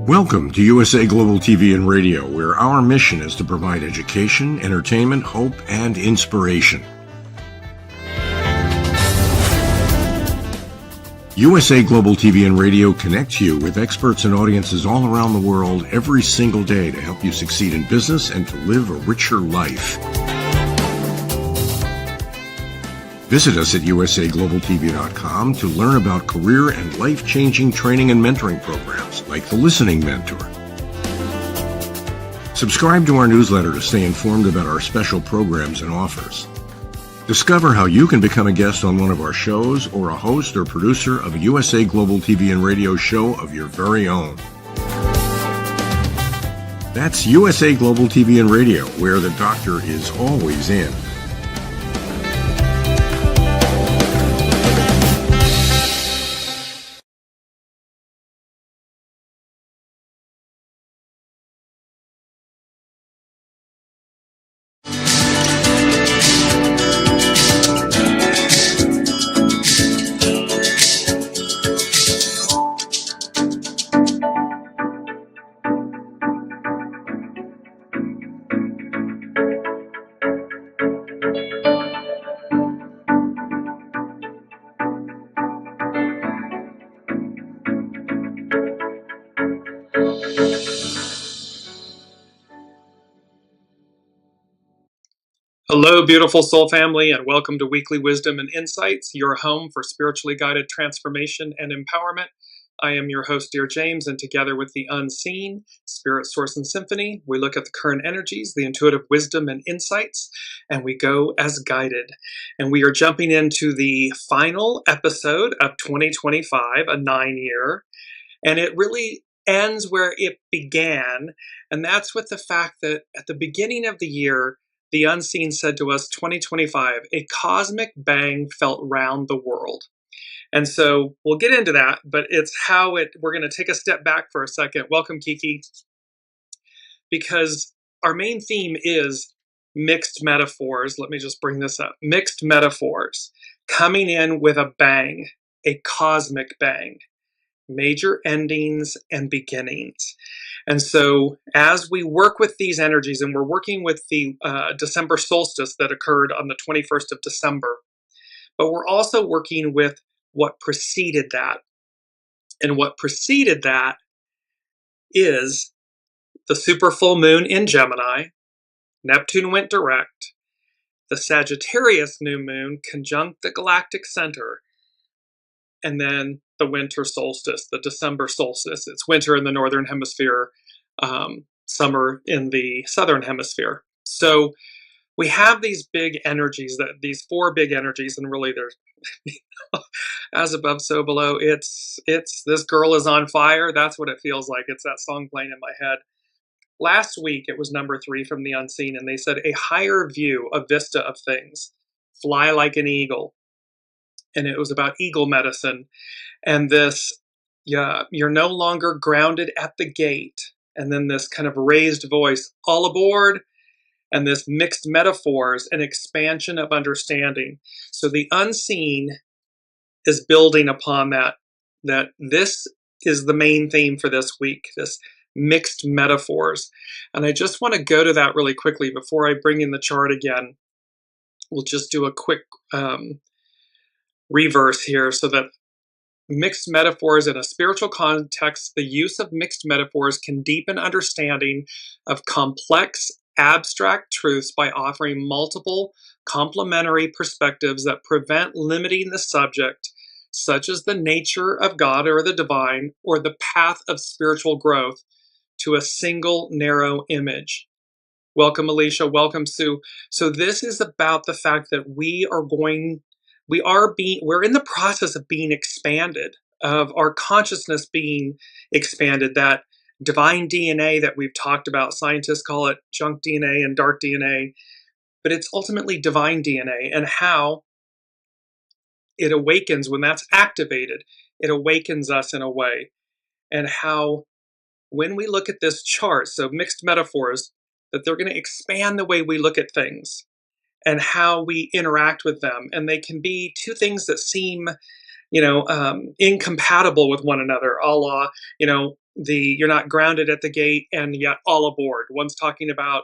Welcome to USA Global TV and Radio, where our mission is to provide education, entertainment, hope, and inspiration. USA Global TV and Radio connects you with experts and audiences all around the world every single day to help you succeed in business and to live a richer life. Visit us at usaglobaltv.com to learn about career and life-changing training and mentoring programs like the Listening Mentor. Subscribe to our newsletter to stay informed about our special programs and offers. Discover how you can become a guest on one of our shows or a host or producer of a USA Global TV and Radio show of your very own. That's USA Global TV and Radio, where the doctor is always in. Hello, beautiful soul family, and welcome to Weekly Wisdom and Insights, your home for spiritually guided transformation and empowerment. I am your host, Dearjames, and together with the unseen, Spirit, Source, and Symphony, we look at the current energies, the intuitive wisdom and insights, and we go as guided. And we are jumping into the final episode of 2025, a 9-year, and it really ends where it began, and that's with the fact that at the beginning of the year, the unseen said to us, 2025, a cosmic bang felt round the world. And so we'll get into that, but it's how we're going to take a step back for a second. Welcome, Kiki. Because our main theme is mixed metaphors. Let me just bring this up. Mixed metaphors coming in with a bang, a cosmic bang. Major endings and beginnings. And so as we work with these energies, and we're working with the December solstice that occurred on the 21st of December, but we're also working with what preceded that. And what preceded that is the super full moon in Gemini. Neptune went direct. The Sagittarius new moon conjunct the galactic center. And then the winter solstice, the December solstice. It's winter in the northern hemisphere, summer in the southern hemisphere. So we have these big energies, these four big energies, and really there's as above, so below. It's this girl is on fire. That's what it feels like. It's that song playing in my head. Last week it was number 3 from the unseen, and they said a higher view, a vista of things. Fly like an eagle. And it was about eagle medicine. And this, you're no longer grounded at the gate. And then this kind of raised voice, all aboard. And this mixed metaphors and expansion of understanding. So the unseen is building upon that this is the main theme for this week, this mixed metaphors. And I just want to go to that really quickly before I bring in the chart again. We'll just do a quick reverse here, so that mixed metaphors in a spiritual context, the use of mixed metaphors can deepen understanding of complex, abstract truths by offering multiple complementary perspectives that prevent limiting the subject, such as the nature of God or the divine, or the path of spiritual growth, to a single narrow image. Welcome, Alicia. Welcome, Sue. So this is about the fact that we're in the process of being expanded, of our consciousness being expanded, that divine DNA that we've talked about. Scientists call it junk DNA and dark DNA, but it's ultimately divine DNA, and how it awakens when that's activated. It awakens us in a way, and how when we look at this chart, so mixed metaphors, that they're going to expand the way we look at things and how we interact with them. And they can be two things that seem, incompatible with one another, a la, you're not grounded at the gate and yet all aboard. One's talking about,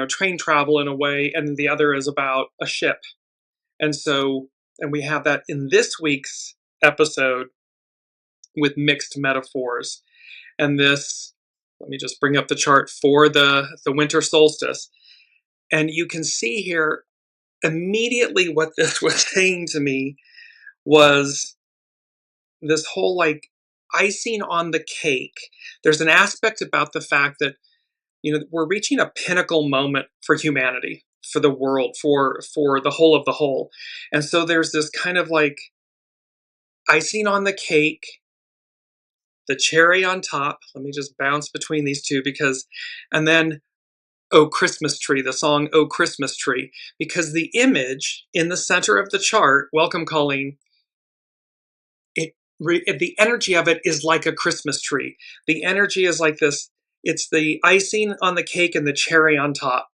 train travel in a way, and the other is about a ship. And we have that in this week's episode with mixed metaphors. And let me just bring up the chart for the winter solstice. And you can see here immediately what this was saying to me was this whole like icing on the cake. There's an aspect about the fact that, we're reaching a pinnacle moment for humanity, for the world, for the whole of the whole. And so there's this kind of like icing on the cake, the cherry on top. Let me just bounce between these two and then Oh Christmas Tree, the song Oh Christmas Tree, because the image in the center of the chart, welcome calling, the energy of it is like a Christmas tree. The energy is like this. It's the icing on the cake and the cherry on top.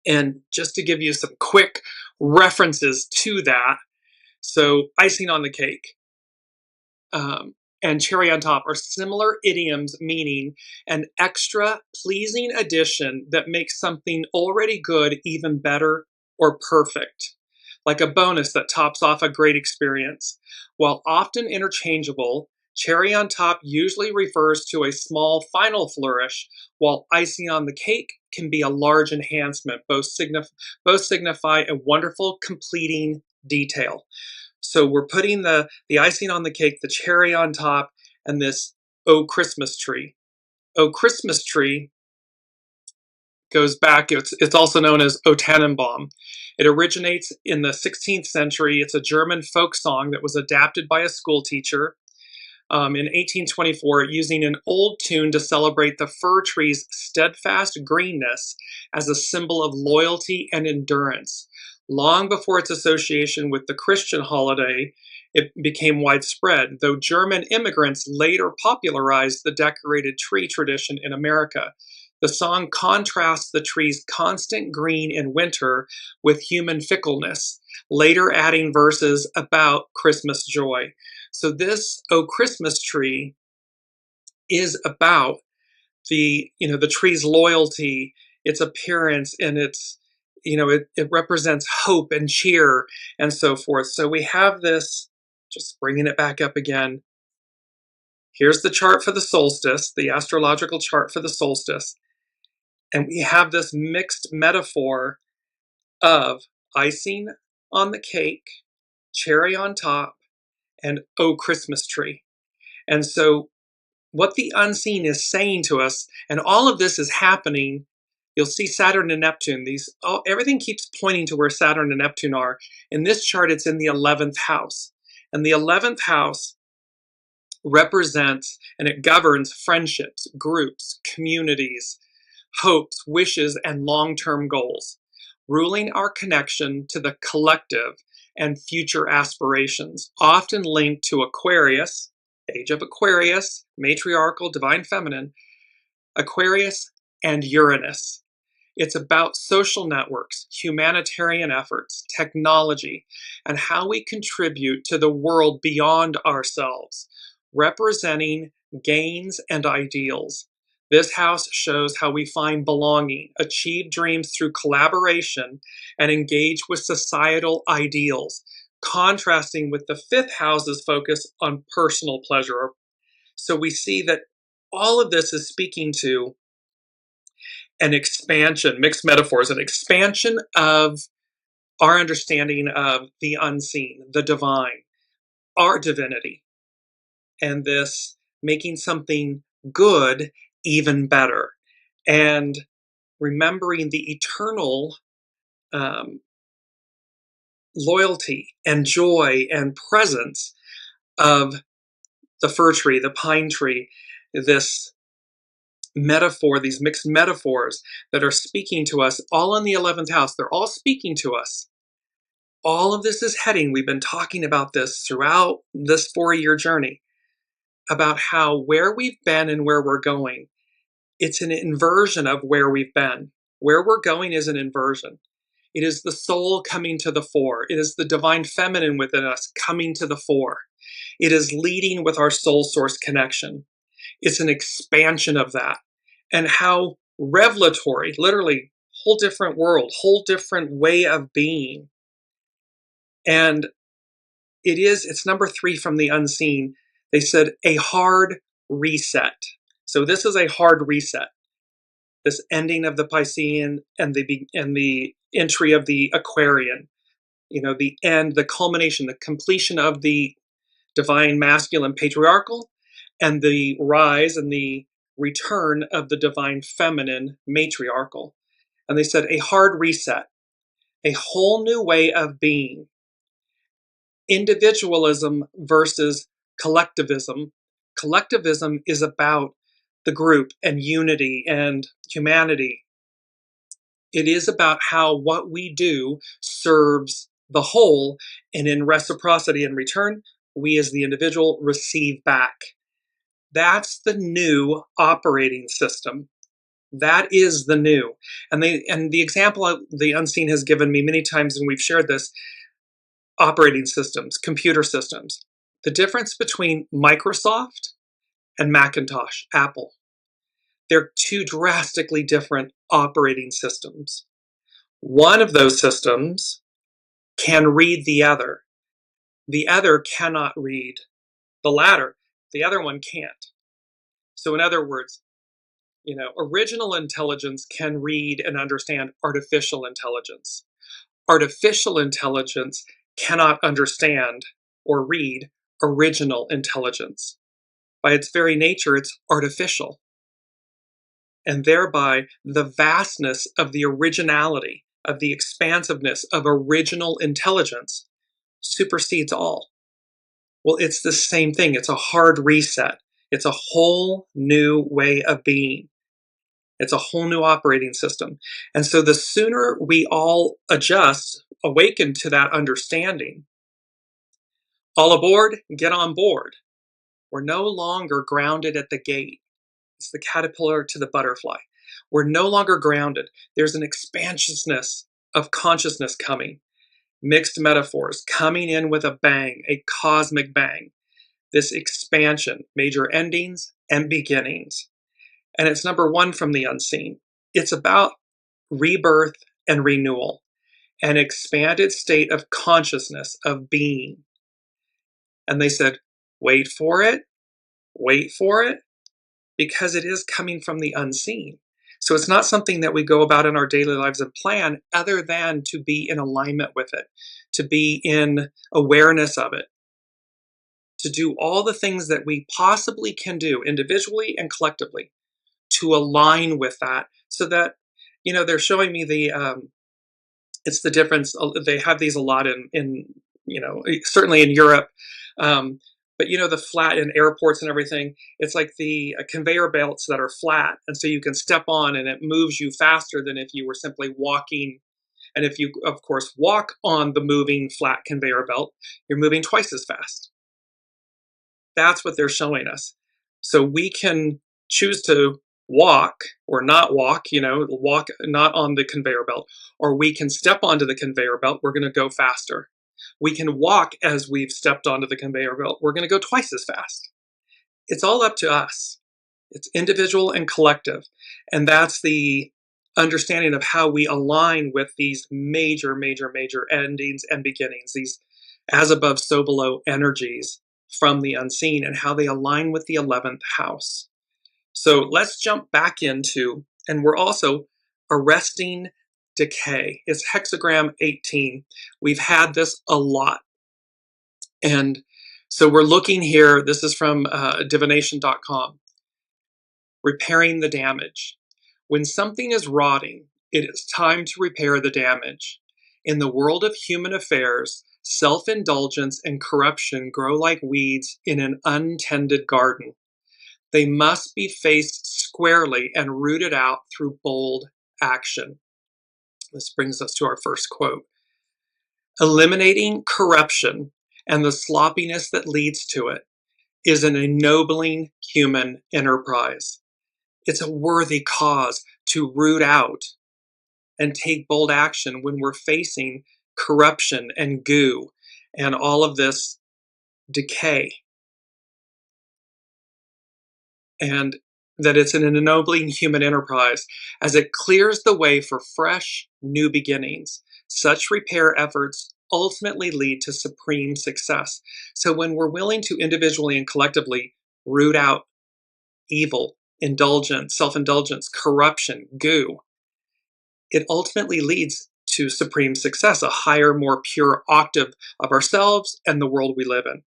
And just to give you some quick references to that, so icing on the cake and cherry on top are similar idioms meaning an extra pleasing addition that makes something already good even better or perfect, like a bonus that tops off a great experience. While often interchangeable, cherry on top usually refers to a small final flourish, while icing on the cake can be a large enhancement. Both signify a wonderful completing detail. So we're putting the icing on the cake, the cherry on top, and this Oh Christmas Tree. Oh Christmas Tree goes back, it's also known as O Tannenbaum. It originates in the 16th century. It's a German folk song that was adapted by a school teacher in 1824 using an old tune to celebrate the fir tree's steadfast greenness as a symbol of loyalty and endurance. Long before its association with the Christian holiday, it became widespread, though German immigrants later popularized the decorated tree tradition in America. The song contrasts the tree's constant green in winter with human fickleness, later adding verses about Christmas joy. So this Oh Christmas Tree is about the tree's loyalty, its appearance, and its, it represents hope and cheer and so forth. So we have this, just bringing it back up again. Here's the chart for the solstice, the astrological chart for the solstice. And we have this mixed metaphor of icing on the cake, cherry on top, and Oh Christmas Tree. And so what the unseen is saying to us, and all of this is happening, you'll see Saturn and Neptune. Everything keeps pointing to where Saturn and Neptune are. In this chart, it's in the 11th house. And the 11th house represents and it governs friendships, groups, communities, hopes, wishes, and long-term goals, ruling our connection to the collective and future aspirations, often linked to Aquarius, age of Aquarius, matriarchal, divine feminine, Aquarius, and Uranus. It's about social networks, humanitarian efforts, technology, and how we contribute to the world beyond ourselves, representing gains and ideals. This house shows how we find belonging, achieve dreams through collaboration, and engage with societal ideals, contrasting with the 5th house's focus on personal pleasure. So we see that all of this is speaking to an expansion, mixed metaphors, an expansion of our understanding of the unseen, the divine, our divinity, and this making something good even better, and remembering the eternal loyalty and joy and presence of the fir tree, the pine tree, this metaphor, these mixed metaphors that are speaking to us, all in the 11th house. They're all speaking to us. All of this is heading, we've been talking about this throughout this 4-year journey, about how where we've been and where we're going, it's an inversion of where we've been. Where we're going is an inversion. It is the soul coming to the fore. It is the divine feminine within us coming to the fore. It is leading with our soul source connection. It's an expansion of that. And how revelatory, literally, whole different world, whole different way of being. And it's number 3 from the unseen. They said a hard reset. So this is a hard reset. This ending of the Piscean and the entry of the Aquarian. The end, the culmination, the completion of the divine masculine patriarchal, and the rise and the return of the divine feminine matriarchal. And they said a hard reset, a whole new way of being. Individualism versus collectivism. Collectivism is about the group and unity and humanity. It is about how what we do serves the whole, and in reciprocity and return, we as the individual receive back. That's the new operating system. That is the new. And the example the unseen has given me many times, and we've shared this, operating systems, computer systems. The difference between Microsoft and Macintosh, Apple. They're 2 drastically different operating systems. One of those systems can read the other. The other cannot read the latter. The other one can't. So in other words, original intelligence can read and understand artificial intelligence. Artificial intelligence cannot understand or read original intelligence. By its very nature, it's artificial. And thereby, the vastness of the originality, of the expansiveness of original intelligence supersedes all. Well, it's the same thing. It's a hard reset. It's a whole new way of being. It's a whole new operating system. And so the sooner we all awaken to that understanding, all aboard, get on board. We're no longer grounded at the gate. It's the caterpillar to the butterfly. We're no longer grounded. There's an expansiousness of consciousness coming. Mixed metaphors coming in with a bang, a cosmic bang. This expansion, major endings and beginnings. And it's number 1 from the unseen. It's about rebirth and renewal, an expanded state of consciousness, of being. And they said, wait for it, because it is coming from the unseen. So it's not something that we go about in our daily lives and plan other than to be in alignment with it, to be in awareness of it, to do all the things that we possibly can do individually and collectively to align with that, so that, they're showing me it's the difference. They have these a lot in certainly in Europe. But the flat in airports and everything, it's like the conveyor belts that are flat. And so you can step on and it moves you faster than if you were simply walking. And if you, of course, walk on the moving flat conveyor belt, you're moving twice as fast. That's what they're showing us. So we can choose to walk or not walk, walk not on the conveyor belt, or we can step onto the conveyor belt. We're going to go faster. We can walk as we've stepped onto the conveyor belt. We're going to go twice as fast. It's all up to us. It's individual and collective. And that's the understanding of how we align with these major, major, major endings and beginnings, these as above, so below energies from the unseen, and how they align with the 11th house. So let's jump back into, and we're also arresting decay. It's hexagram 18. We've had this a lot. And so we're looking here, this is from divination.com. Repairing the damage. When something is rotting, it is time to repair the damage. In the world of human affairs, self-indulgence and corruption grow like weeds in an untended garden. They must be faced squarely and rooted out through bold action. This brings us to our first quote. Eliminating corruption and the sloppiness that leads to it is an ennobling human enterprise. It's a worthy cause to root out and take bold action when we're facing corruption and goo and all of this decay. and that it's an ennobling human enterprise as it clears the way for fresh, new beginnings. Such repair efforts ultimately lead to supreme success. So when we're willing to individually and collectively root out evil, indulgence, self-indulgence, corruption, goo, it ultimately leads to supreme success, a higher, more pure octave of ourselves and the world we live in.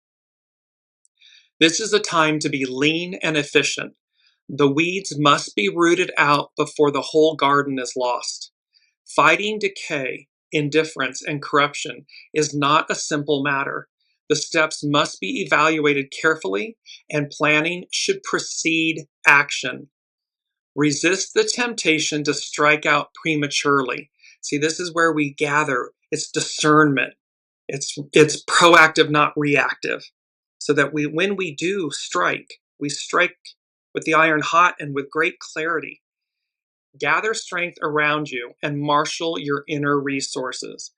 This is a time to be lean and efficient. The weeds must be rooted out before the whole garden is lost. Fighting decay, indifference, and corruption is not a simple matter. The steps must be evaluated carefully, and planning should precede action. Resist the temptation to strike out prematurely. See, this is where we gather. It's discernment. It's proactive, not reactive. So that when we do strike, we strike with the iron hot and with great clarity. Gather strength around you and marshal your inner resources.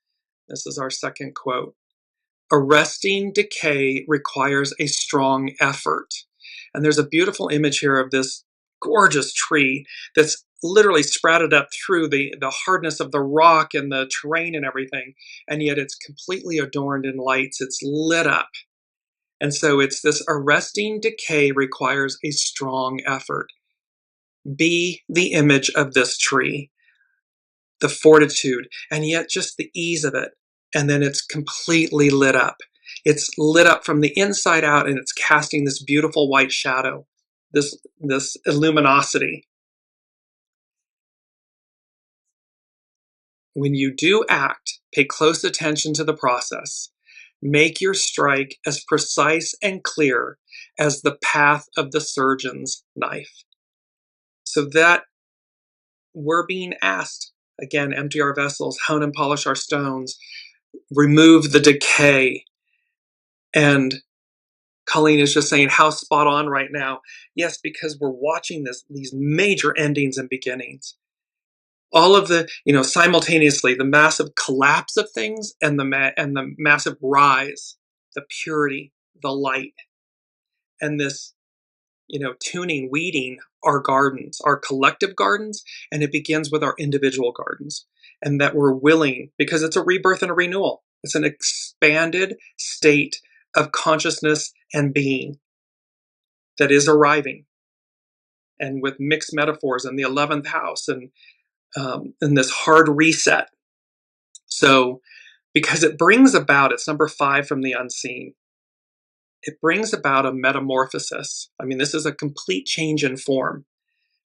This is our second quote. Arresting decay requires a strong effort. And there's a beautiful image here of this gorgeous tree that's literally sprouted up through the hardness of the rock and the terrain and everything, and yet it's completely adorned in lights. It's lit up. And so it's this arresting decay requires a strong effort. Be the image of this tree, the fortitude, and yet just the ease of it. And then it's completely lit up. It's lit up from the inside out, and it's casting this beautiful white shadow, this luminosity. When you do act, pay close attention to the process. Make your strike as precise and clear as the path of the surgeon's knife. So that we're being asked, again, empty our vessels, hone and polish our stones, remove the decay. And Colleen is just saying how spot on right now. Yes, because we're watching these major endings and beginnings. All of the, simultaneously, the massive collapse of things and the massive rise, the purity, the light, and this, tuning, weeding our gardens, our collective gardens, and it begins with our individual gardens. And that we're willing, because it's a rebirth and a renewal. It's an expanded state of consciousness and being that is arriving. And with mixed metaphors in the 11th house and this hard reset. So, because it brings about, it's number 5 from the unseen, it brings about a metamorphosis. I mean, this is a complete change in form.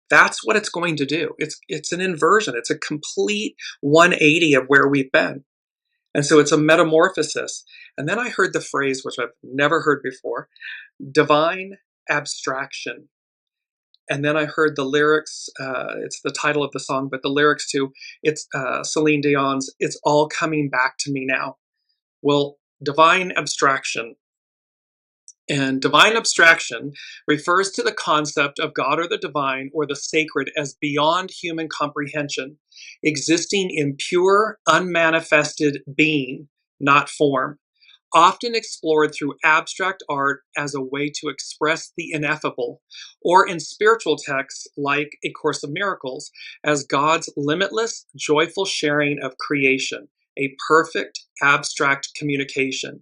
That's what it's going to do. It's an inversion. It's a complete 180 of where we've been. And so it's a metamorphosis. And then I heard the phrase, which I've never heard before, divine abstraction. And then I heard the lyrics, it's the title of the song, but the lyrics to, it's Celine Dion's, It's All Coming Back to Me Now. Well, divine abstraction. And divine abstraction refers to the concept of God or the divine or the sacred as beyond human comprehension, existing in pure, unmanifested being, not form. Often explored through abstract art as a way to express the ineffable, or in spiritual texts like A Course of Miracles, as God's limitless, joyful sharing of creation, a perfect abstract communication.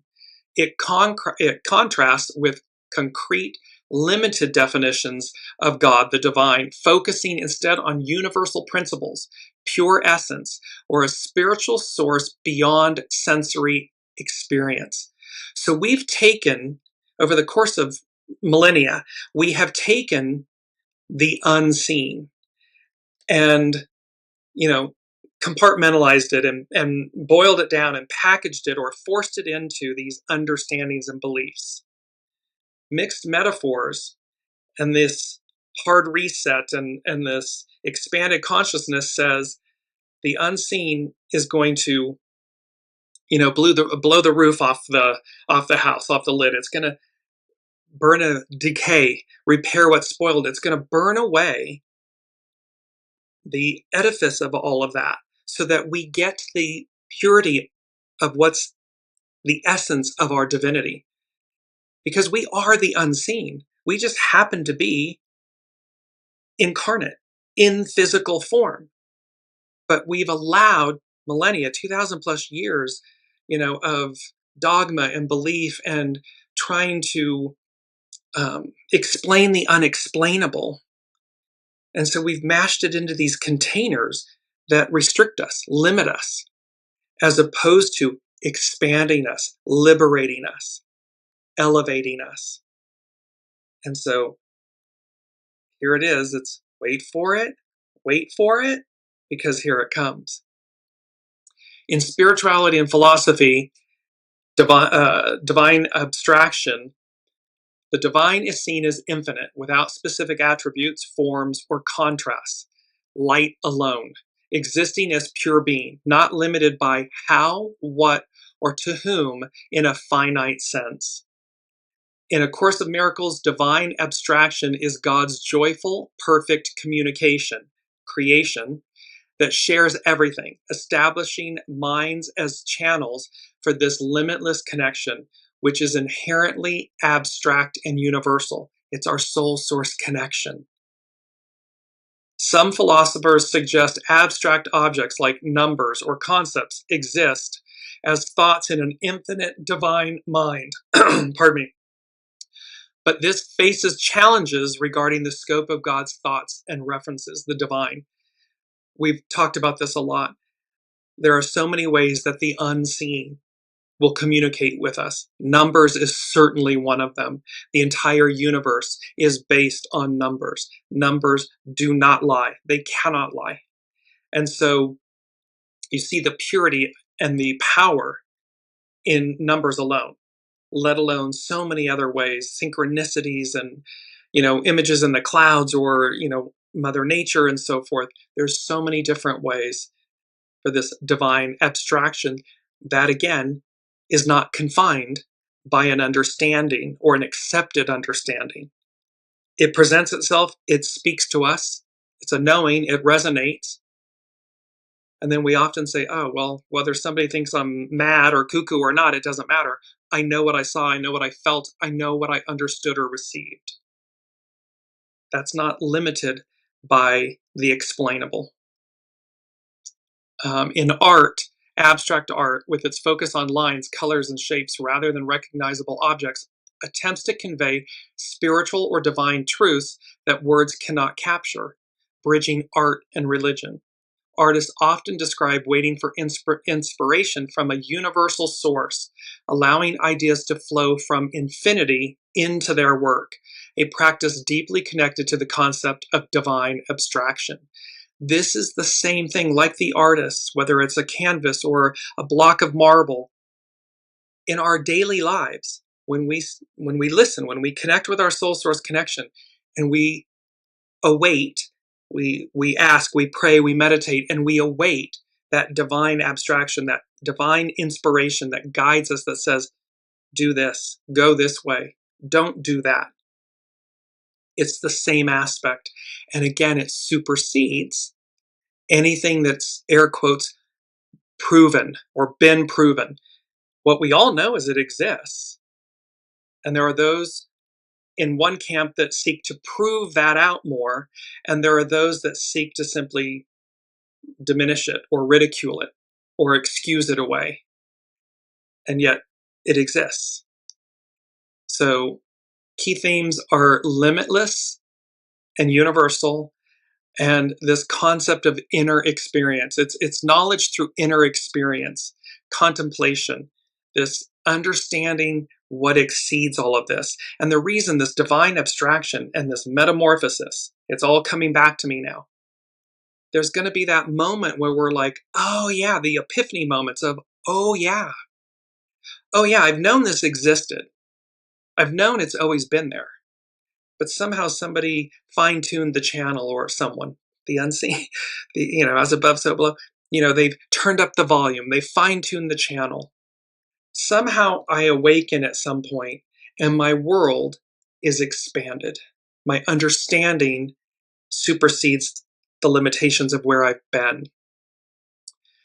It contrasts with concrete, limited definitions of God, the divine, focusing instead on universal principles, pure essence, or a spiritual source beyond sensory experience. So we've taken, over the course of millennia, we have taken the unseen and, compartmentalized it and boiled it down and packaged it or forced it into these understandings and beliefs. Mixed metaphors and this hard reset and this expanded consciousness says the unseen is going to blow the roof off the house, off the lid. It's going to burn a decay, repair what's spoiled. It's going to burn away the edifice of all of that so that we get the purity of what's the essence of our divinity. Because we are the unseen. We just happen to be incarnate in physical form. But we've allowed millennia, 2,000 plus years, of dogma and belief and trying to explain the unexplainable. And so we've mashed it into these containers that restrict us, limit us, as opposed to expanding us, liberating us, elevating us. And so here it is. It's wait for it, because here it comes. In spirituality and philosophy, divine abstraction, the divine is seen as infinite, without specific attributes, forms, or contrasts. Light alone, existing as pure being, not limited by how, what, or to whom in a finite sense. In A Course of Miracles, divine abstraction is God's joyful, perfect communication, creation, that shares everything, establishing minds as channels for this limitless connection, which is inherently abstract and universal. It's our soul source connection. Some philosophers suggest abstract objects like numbers or concepts exist as thoughts in an infinite divine mind. Pardon me. But this faces challenges regarding the scope of God's thoughts and references, the divine. We've talked about this a lot. There are so many ways that the unseen will communicate with us. Numbers is certainly one of them. The entire universe is based on numbers. Numbers do not lie. They cannot lie. And so you see the purity and the power in numbers alone, let alone so many other ways, synchronicities and, images in the clouds or, Mother Nature and so forth. There's so many different ways for this divine abstraction that, again, is not confined by an understanding or an accepted understanding. It presents itself, it speaks to us, it's a knowing, it resonates. And then we often say, oh, well, whether somebody thinks I'm mad or cuckoo or not, it doesn't matter. I know what I saw, I know what I felt, I know what I understood or received. That's not limited by the explainable. In art, abstract art, with its focus on lines, colors, and shapes rather than recognizable objects, attempts to convey spiritual or divine truths that words cannot capture, bridging art and religion. Artists often describe waiting for inspiration from a universal source, allowing ideas to flow from infinity into their work, a practice deeply connected to the concept of divine abstraction. This is the same thing like the artists, whether it's a canvas or a block of marble. In our daily lives, when we listen, when we connect with our soul source connection, and we await, we ask, we pray, we meditate, and we await that divine abstraction, that divine inspiration that guides us, that says, do this, go this way, don't do that. It's the same aspect. And again, it supersedes anything that's, air quotes, proven or been proven. What we all know is it exists. And there are those in one camp that seek to prove that out more, and there are those that seek to simply diminish it or ridicule it or excuse it away. And yet it exists. So key themes are limitless and universal, and this concept of inner experience. It's knowledge through inner experience, contemplation, this understanding what exceeds all of this. And the reason this divine abstraction and this metamorphosis, it's all coming back to me now. There's going to be that moment where we're like, oh yeah, the epiphany moments of, oh yeah, I've known this existed. I've known it's always been there. But somehow somebody fine-tuned the channel, or someone, the unseen, as above, so below. They've turned up the volume. They fine-tuned the channel. Somehow I awaken at some point, and my world is expanded. My understanding supersedes the limitations of where I've been.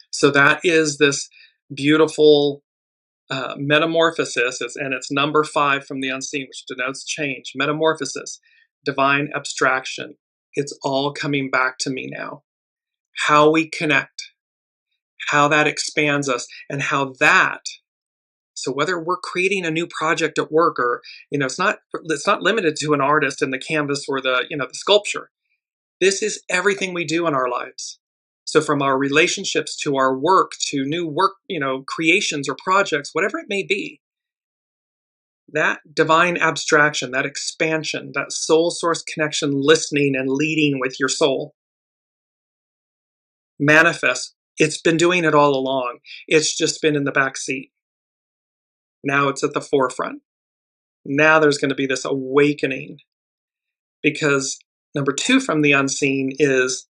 So that is this beautiful metamorphosis, and it's number 5 from the unseen, which denotes change. Metamorphosis, divine abstraction. It's all coming back to me now. How we connect, how that expands us, and how that, so whether we're creating a new project at work or, it's not limited to an artist and the canvas or the sculpture. This is everything we do in our lives. So from our relationships to our work to new work, creations or projects, whatever it may be, that divine abstraction, that expansion, that soul source connection, listening and leading with your soul, manifests. It's been doing it all along. It's just been in the back seat. Now it's at the forefront. Now there's going to be this awakening, because number 2 from the unseen is,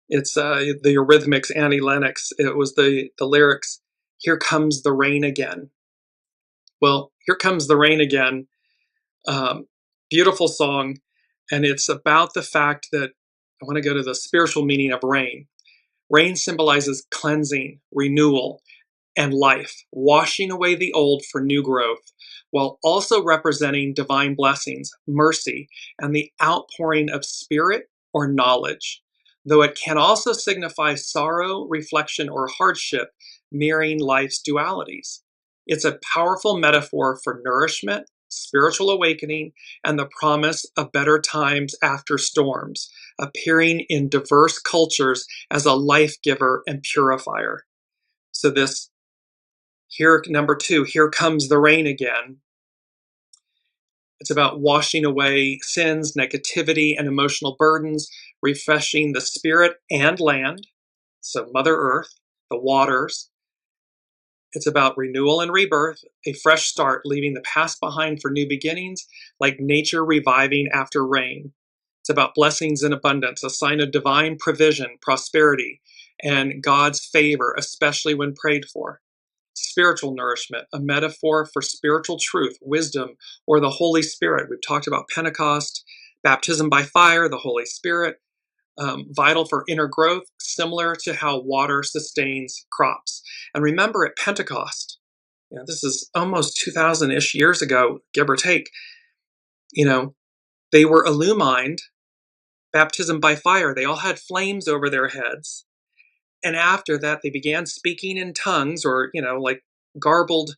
it's the Eurythmics, Annie Lennox. It was the lyrics, "Here comes the rain again." Well, "Here comes the rain again." Beautiful song. And it's about the fact that I want to go to the spiritual meaning of rain. Rain symbolizes cleansing, renewal, and life, washing away the old for new growth, while also representing divine blessings, mercy, and the outpouring of spirit or knowledge, though it can also signify sorrow, reflection, or hardship, mirroring life's dualities. It's a powerful metaphor for nourishment, spiritual awakening, and the promise of better times after storms, appearing in diverse cultures as a life giver and purifier. So this, here, number 2, "Here comes the rain again." It's about washing away sins, negativity, and emotional burdens, refreshing the spirit and land, so Mother Earth, the waters. It's about renewal and rebirth, a fresh start, leaving the past behind for new beginnings, like nature reviving after rain. It's about blessings in abundance, a sign of divine provision, prosperity, and God's favor, especially when prayed for. Spiritual nourishment, a metaphor for spiritual truth, wisdom, or the Holy Spirit. We've talked about Pentecost, baptism by fire, the Holy Spirit, vital for inner growth, similar to how water sustains crops. And remember, at Pentecost, this is almost 2,000-ish years ago, give or take, they were illumined, baptism by fire. They all had flames over their heads. And after that, they began speaking in tongues, or, like garbled.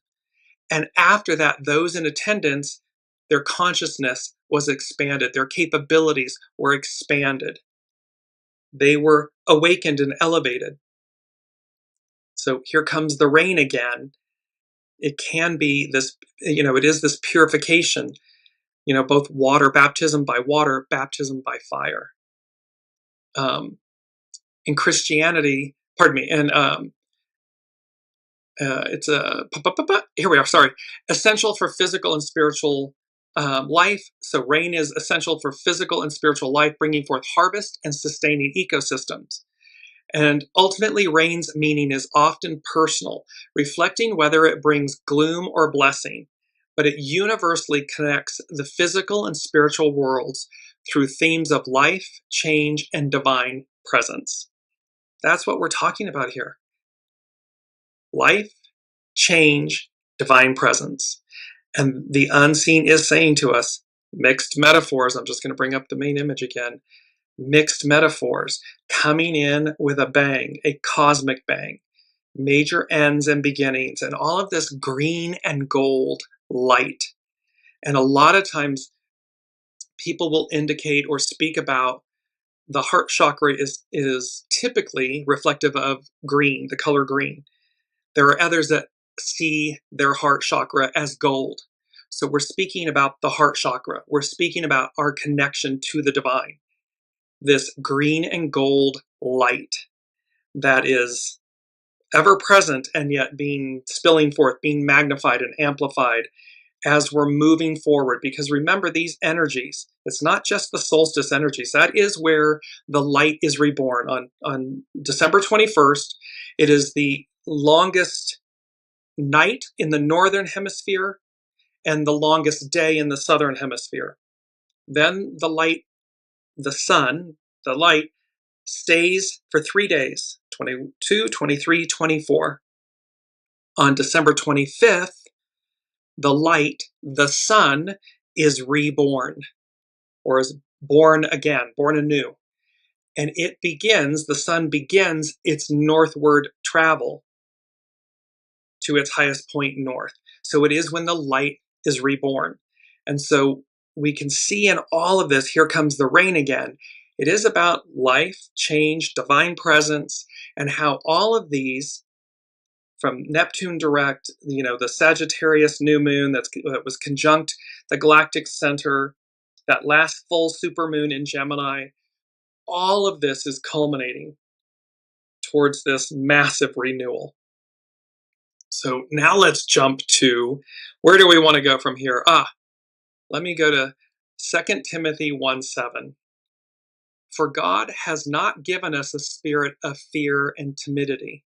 And after that, those in attendance, their consciousness was expanded. Their capabilities were expanded. They were awakened and elevated. So here comes the rain again. It can be this, it is this purification, both water, baptism by water, baptism by fire. In Christianity, pardon me, and it's here we are, sorry. Essential for physical and spiritual life. So rain is essential for physical and spiritual life, bringing forth harvest and sustaining ecosystems. And ultimately, rain's meaning is often personal, reflecting whether it brings gloom or blessing, but it universally connects the physical and spiritual worlds through themes of life, change, and divine presence. That's what we're talking about here. Life, change, divine presence. And the unseen is saying to us, mixed metaphors. I'm just going to bring up the main image again. Mixed metaphors coming in with a bang, a cosmic bang, major ends and beginnings, and all of this green and gold light. And a lot of times people will indicate or speak about the heart chakra is typically reflective of green, the color green. There are others that see their heart chakra as gold. So we're speaking about the heart chakra. We're speaking about our connection to the divine. This green and gold light that is ever present and yet spilling forth, being magnified and amplified as we're moving forward. Because remember, these energies, it's not just the solstice energies. That is where the light is reborn on December 21st. It is the longest night in the northern hemisphere and the longest day in the southern hemisphere. Then the light, the sun, the light stays for 3 days, 22, 23, 24. On December 25th, the light, the sun, is reborn, or is born again, born anew. And it begins, the sun begins its northward travel to its highest point north. So it is when the light is reborn. And so we can see in all of this, here comes the rain again. It is about life, change, divine presence, and how all of these, from Neptune direct, the Sagittarius new moon that was conjunct the galactic center, that last full supermoon in Gemini, all of this is culminating towards this massive renewal. So now let's jump to, where do we want to go from here? Let me go to 2 Timothy 1:7. For God has not given us a spirit of fear and timidity,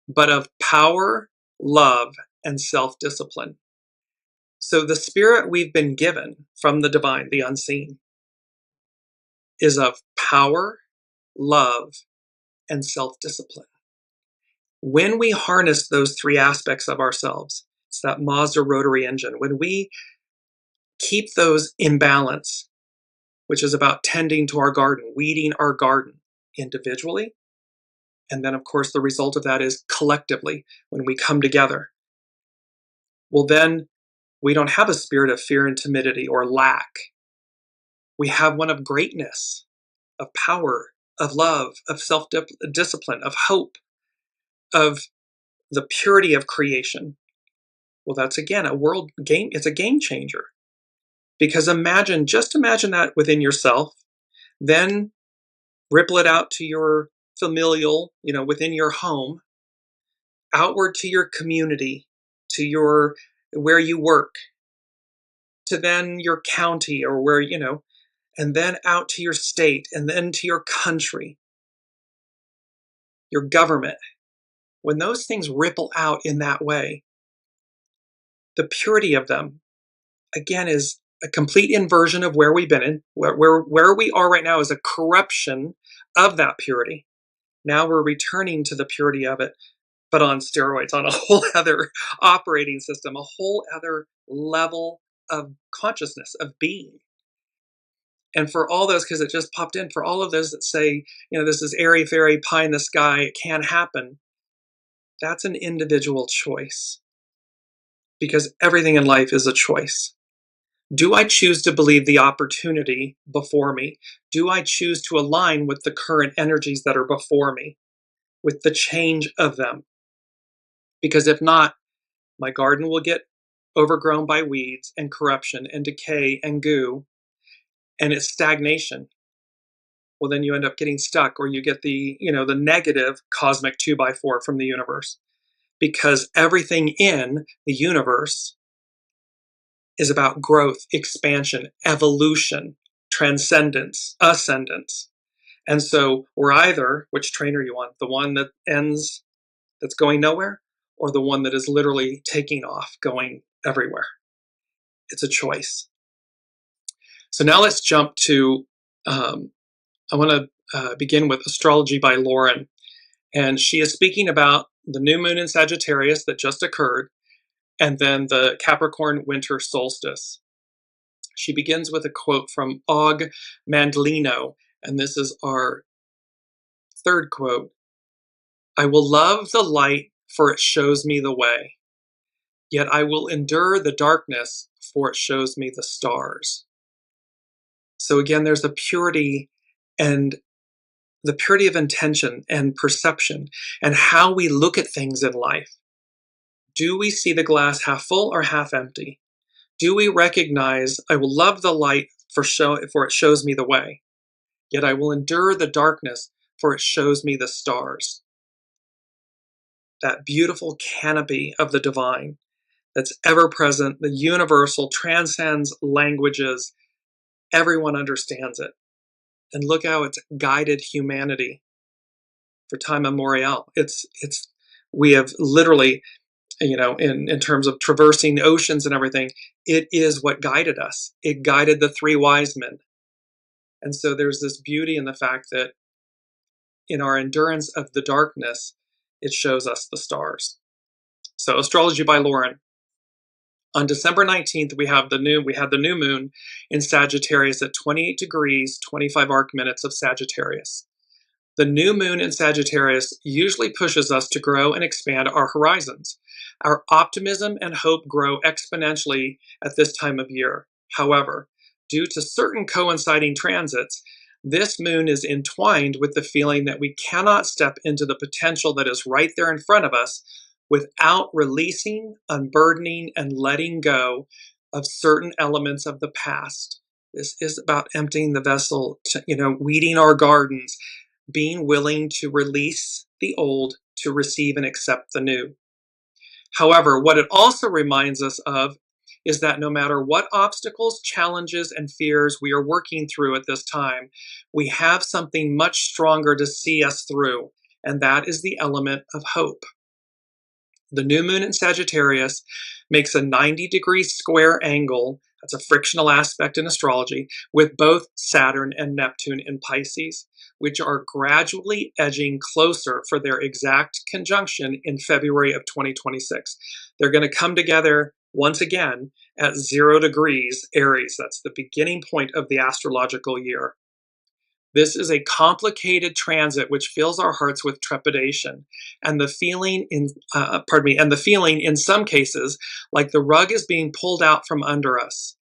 but of power, love, and self-discipline. So the spirit we've been given from the divine, the unseen, is of power, love, and self-discipline. When we harness those three aspects of ourselves, it's that Mazda rotary engine, when we keep those in balance, which is about tending to our garden, weeding our garden individually, and then of course the result of that is collectively when we come together, well then we don't have a spirit of fear and timidity or lack. We have one of greatness, of power, of love, of self-discipline, of hope, of the purity of creation. Well, that's again it's a game changer. Because just imagine that within yourself, then ripple it out to your familial, within your home, outward to your community, to where you work, to then your county or where, and then out to your state and then to your country, your government. When those things ripple out in that way, the purity of them, again, is a complete inversion of where we've been in. Where we are right now is a corruption of that purity. Now we're returning to the purity of it, but on steroids, on a whole other operating system, a whole other level of consciousness, of being. And for all those, because it just popped in, for all of those that say, this is airy-fairy, pie in the sky, it can't happen, that's an individual choice. Because everything in life is a choice. Do I choose to believe the opportunity before me? Do I choose to align with the current energies that are before me, with the change of them? Because if not, my garden will get overgrown by weeds and corruption and decay and goo, and it's stagnation. Well, then you end up getting stuck, or you get the negative cosmic 2x4 from the universe. Because everything in the universe is about growth, expansion, evolution, transcendence, ascendance. And so we're either, which train are you on? The one that ends, that's going nowhere, or the one that is literally taking off, going everywhere? It's a choice. So now let's jump to, I want to begin with Astrology by Lauren. And she is speaking about the new moon in Sagittarius that just occurred, and then the Capricorn winter solstice. She begins with a quote from Og Mandlino, and this is our third quote. I will love the light, for it shows me the way. Yet I will endure the darkness, for it shows me the stars. So again, there's a purity, and the purity of intention and perception and how we look at things in life. Do we see the glass half full or half empty? Do we recognize, I will love the light, for it shows me the way. Yet I will endure the darkness, for it shows me the stars. That beautiful canopy of the divine that's ever present, the universal, transcends languages. Everyone understands it. And look how it's guided humanity for time immemorial. We have literally, in terms of traversing oceans and everything, it is what guided us. It guided the three wise men. And so there's this beauty in the fact that in our endurance of the darkness, it shows us the stars. So Astrology by Lauren. On December 19th, we had the new moon in Sagittarius at 28 degrees, 25 arc minutes of Sagittarius. The new moon in Sagittarius usually pushes us to grow and expand our horizons. Our optimism and hope grow exponentially at this time of year. However, due to certain coinciding transits, this moon is entwined with the feeling that we cannot step into the potential that is right there in front of us without releasing, unburdening, and letting go of certain elements of the past. This is about emptying the vessel, weeding our gardens, being willing to release the old to receive and accept the new. However, what it also reminds us of is that no matter what obstacles, challenges, and fears we are working through at this time, we have something much stronger to see us through, and that is the element of hope. The new moon in Sagittarius makes a 90-degree square angle, that's a frictional aspect in astrology, with both Saturn and Neptune in Pisces, which are gradually edging closer for their exact conjunction in February of 2026. They're going to come together once again at 0 degrees Aries. That's the beginning point of the astrological year. This is a complicated transit which fills our hearts with trepidation, and the feeling in some cases like the rug is being pulled out from under us.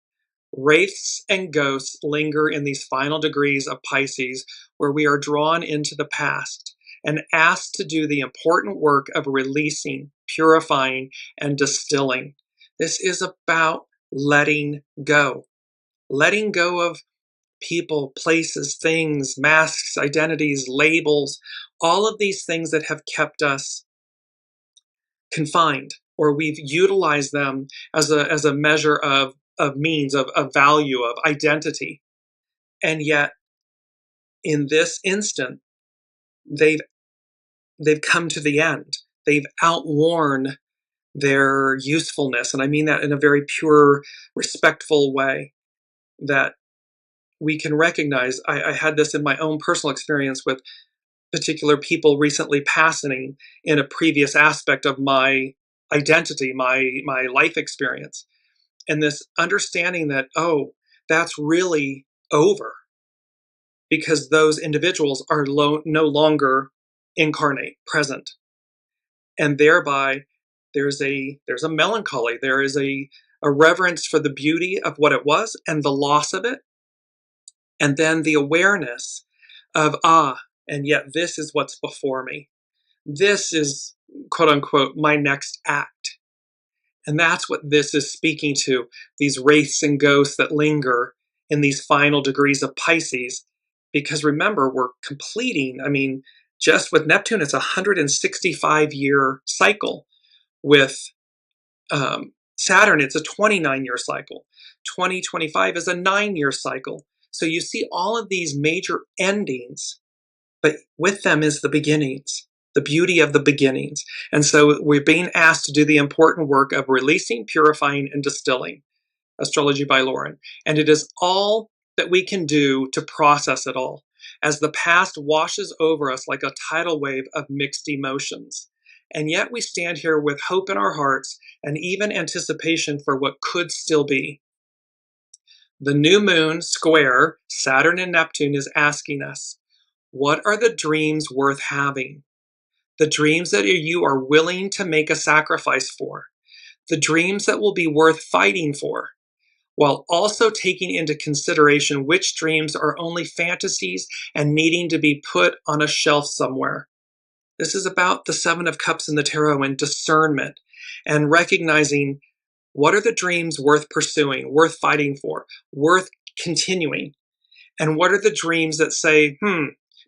Wraiths and ghosts linger in these final degrees of Pisces, where we are drawn into the past and asked to do the important work of releasing, purifying, and distilling. This is about letting go of people, places, things, masks, identities, labels, all of these things that have kept us confined, or we've utilized them as a measure of means, of value, of identity. And yet, in this instant, they've come to the end. They've outworn their usefulness. And I mean that in a very pure, respectful way, that we can recognize. I had this in my own personal experience with particular people recently passing in a previous aspect of my identity, my life experience. And this understanding that, oh, that's really over because those individuals are no longer incarnate, present. And thereby there's a melancholy, there is a reverence for the beauty of what it was and the loss of it. And then the awareness of, and yet this is what's before me. This is, quote unquote, my next act. And that's what this is speaking to, these wraiths and ghosts that linger in these final degrees of Pisces. Because remember, we're completing, just with Neptune, it's a 165-year cycle. With Saturn, it's a 29-year cycle. 2025 is a 9-year cycle. So you see all of these major endings, but with them is the beginnings, the beauty of the beginnings. And so we're being asked to do the important work of releasing, purifying, and distilling. Astrology by Lauren. And it is all that we can do to process it all, as the past washes over us like a tidal wave of mixed emotions. And yet we stand here with hope in our hearts and even anticipation for what could still be. The new moon square Saturn and Neptune is asking us, what are the dreams worth having? The dreams that you are willing to make a sacrifice for. The dreams that will be worth fighting for, while also taking into consideration which dreams are only fantasies and needing to be put on a shelf somewhere. This is about the Seven of Cups in the Tarot and discernment and recognizing what are the dreams worth pursuing, worth fighting for, worth continuing, and what are the dreams that say,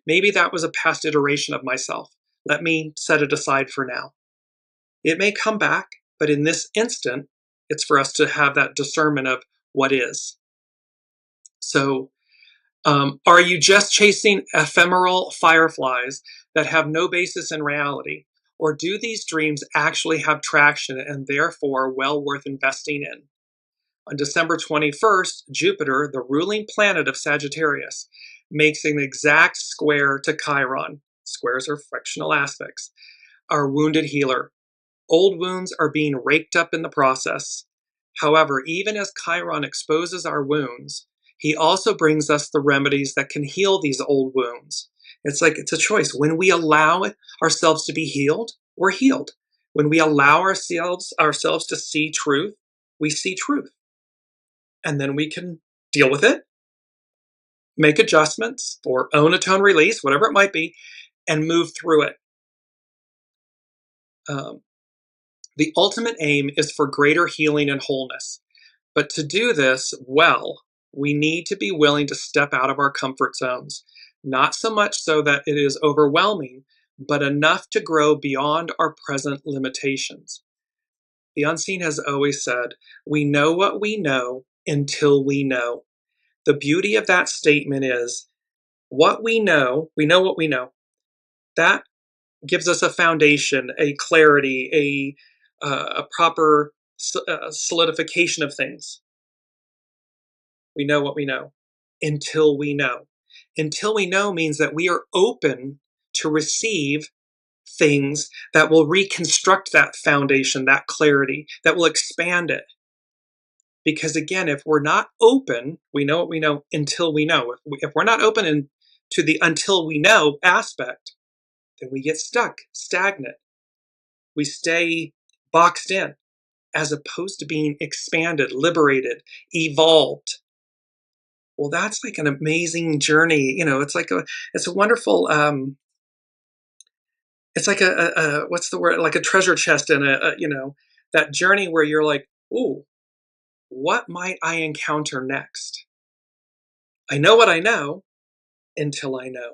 maybe that was a past iteration of myself. Let me set it aside for now. It may come back, but in this instant, it's for us to have that discernment of what is. So, are you just chasing ephemeral fireflies that have no basis in reality? Or do these dreams actually have traction and therefore well worth investing in? On December 21st, Jupiter, the ruling planet of Sagittarius, makes an exact square to Chiron. Squares are frictional aspects. Our wounded healer. Old wounds are being raked up in the process. However, even as Chiron exposes our wounds, he also brings us the remedies that can heal these old wounds. It's like it's a choice. When we allow ourselves to be healed, we're healed. When we allow ourselves to see truth, we see truth. And then we can deal with it, make adjustments, or own a tone release, whatever it might be, and move through it. The ultimate aim is for greater healing and wholeness. But to do this well, we need to be willing to step out of our comfort zones, not so much so that it is overwhelming, but enough to grow beyond our present limitations. The Unseen has always said, we know what we know until we know. The beauty of that statement is, what we know what we know. That gives us a foundation, a clarity, a proper solidification of things. We know what we know until we know. Until we know means that we are open to receive things that will reconstruct that foundation, that clarity, that will expand it. Because again, if we're not open, we know what we know until we know. If we're not open to the until we know aspect, then we get stuck, stagnant. We stay boxed in, as opposed to being expanded, liberated, evolved. Well, that's like an amazing journey. It's a wonderful, it's like what's the word? Like a treasure chest in that journey where you're like, ooh, what might I encounter next? I know what I know until I know.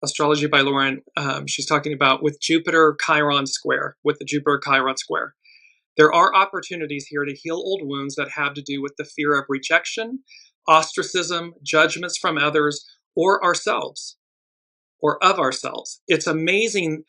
Astrology by Lauren, she's talking about with the Jupiter-Chiron square. There are opportunities here to heal old wounds that have to do with the fear of rejection, ostracism, judgments from others, or ourselves, or of ourselves. It's amazing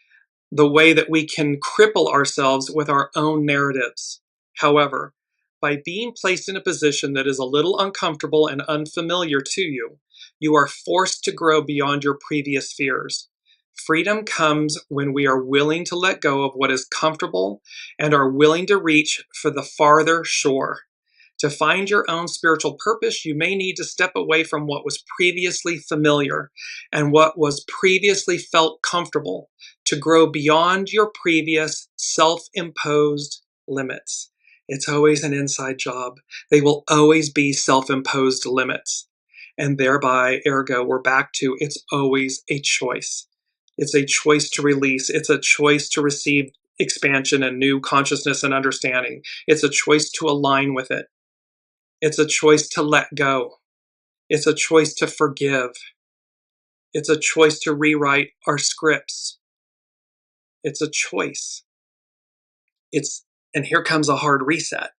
the way that we can cripple ourselves with our own narratives. However, by being placed in a position that is a little uncomfortable and unfamiliar to you, you are forced to grow beyond your previous fears. Freedom comes when we are willing to let go of what is comfortable and are willing to reach for the farther shore. To find your own spiritual purpose, you may need to step away from what was previously familiar and what was previously felt comfortable to grow beyond your previous self-imposed limits. It's always an inside job. They will always be self-imposed limits. And thereby, ergo, we're back to it's always a choice. It's a choice to release. It's a choice to receive expansion and new consciousness and understanding. It's a choice to align with it. It's a choice to let go. It's a choice to forgive. It's a choice to rewrite our scripts. It's a choice. And here comes a hard reset.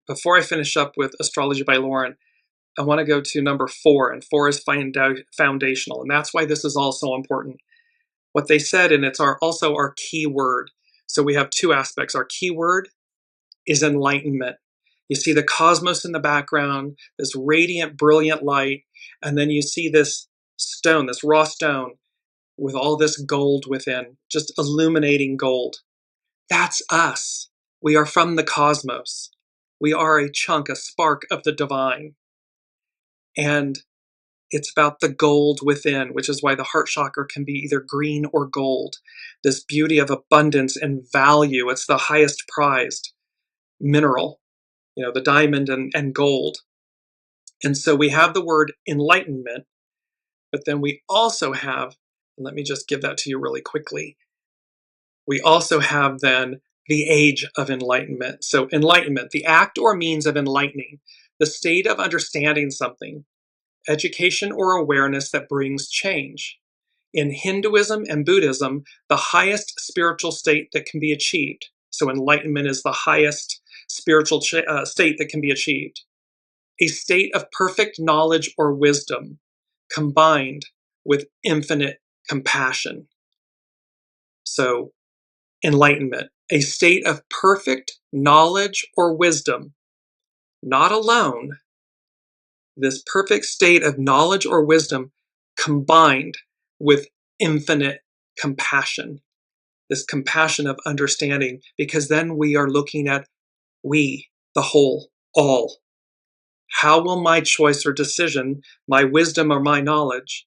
Before I finish up with Astrology by Lauren, I want to go to number 4, and 4 is foundational, and that's why this is all so important. What they said, and it's also our key word. So we have two aspects. Our key word is enlightenment. You see the cosmos in the background, this radiant, brilliant light, and then you see this stone, this raw stone, with all this gold within, just illuminating gold. That's us. We are from the cosmos. We are a chunk, a spark of the divine. And it's about the gold within, which is why the heart chakra can be either green or gold. This beauty of abundance and value. It's the highest prized mineral, the diamond and gold. And so we have the word enlightenment, but then we also have, let me just give that to you really quickly. We also have then the age of enlightenment. So enlightenment, the act or means of enlightening, the state of understanding something, education or awareness that brings change. In Hinduism and Buddhism, the highest spiritual state that can be achieved. So enlightenment is the highest spiritual state that can be achieved. A state of perfect knowledge or wisdom combined with infinite compassion. So enlightenment, a state of perfect knowledge or wisdom, not alone. This perfect state of knowledge or wisdom combined with infinite compassion. this compassion of understanding, because then we are looking at we, the whole, all. How will my choice or decision, my wisdom or my knowledge,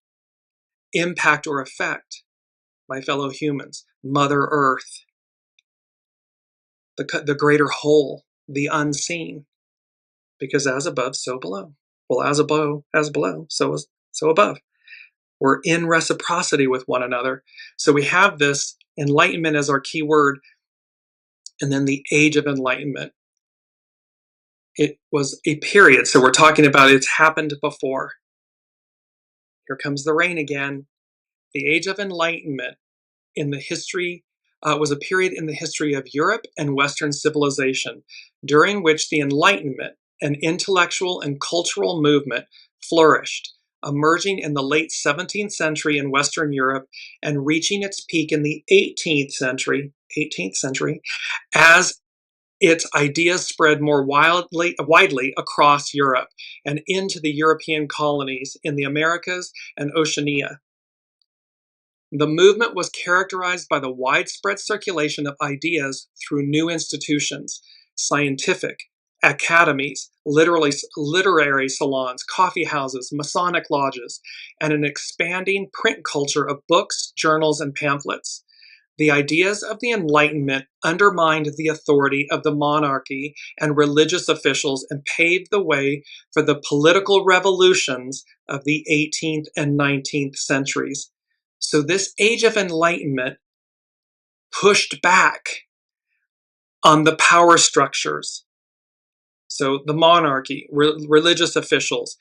impact or affect my fellow humans, Mother Earth, the greater whole, the unseen? Because as above, so below. Well, as below, so above. We're in reciprocity with one another. So we have this enlightenment as our key word, and then the age of enlightenment. It was a period. So we're talking about it's happened before. Here comes the rain again. The age of enlightenment in the history was a period in the history of Europe and Western civilization, during which the Enlightenment, an intellectual and cultural movement, flourished, emerging in the late 17th century in Western Europe and reaching its peak in the 18th century, as its ideas spread more widely across Europe and into the European colonies in the Americas and Oceania. The movement was characterized by the widespread circulation of ideas through new institutions, scientific, academies, literary salons, coffee houses, Masonic lodges, and an expanding print culture of books, journals, and pamphlets. The ideas of the Enlightenment undermined the authority of the monarchy and religious officials and paved the way for the political revolutions of the 18th and 19th centuries. So this age of enlightenment pushed back on the power structures. So the monarchy, religious officials,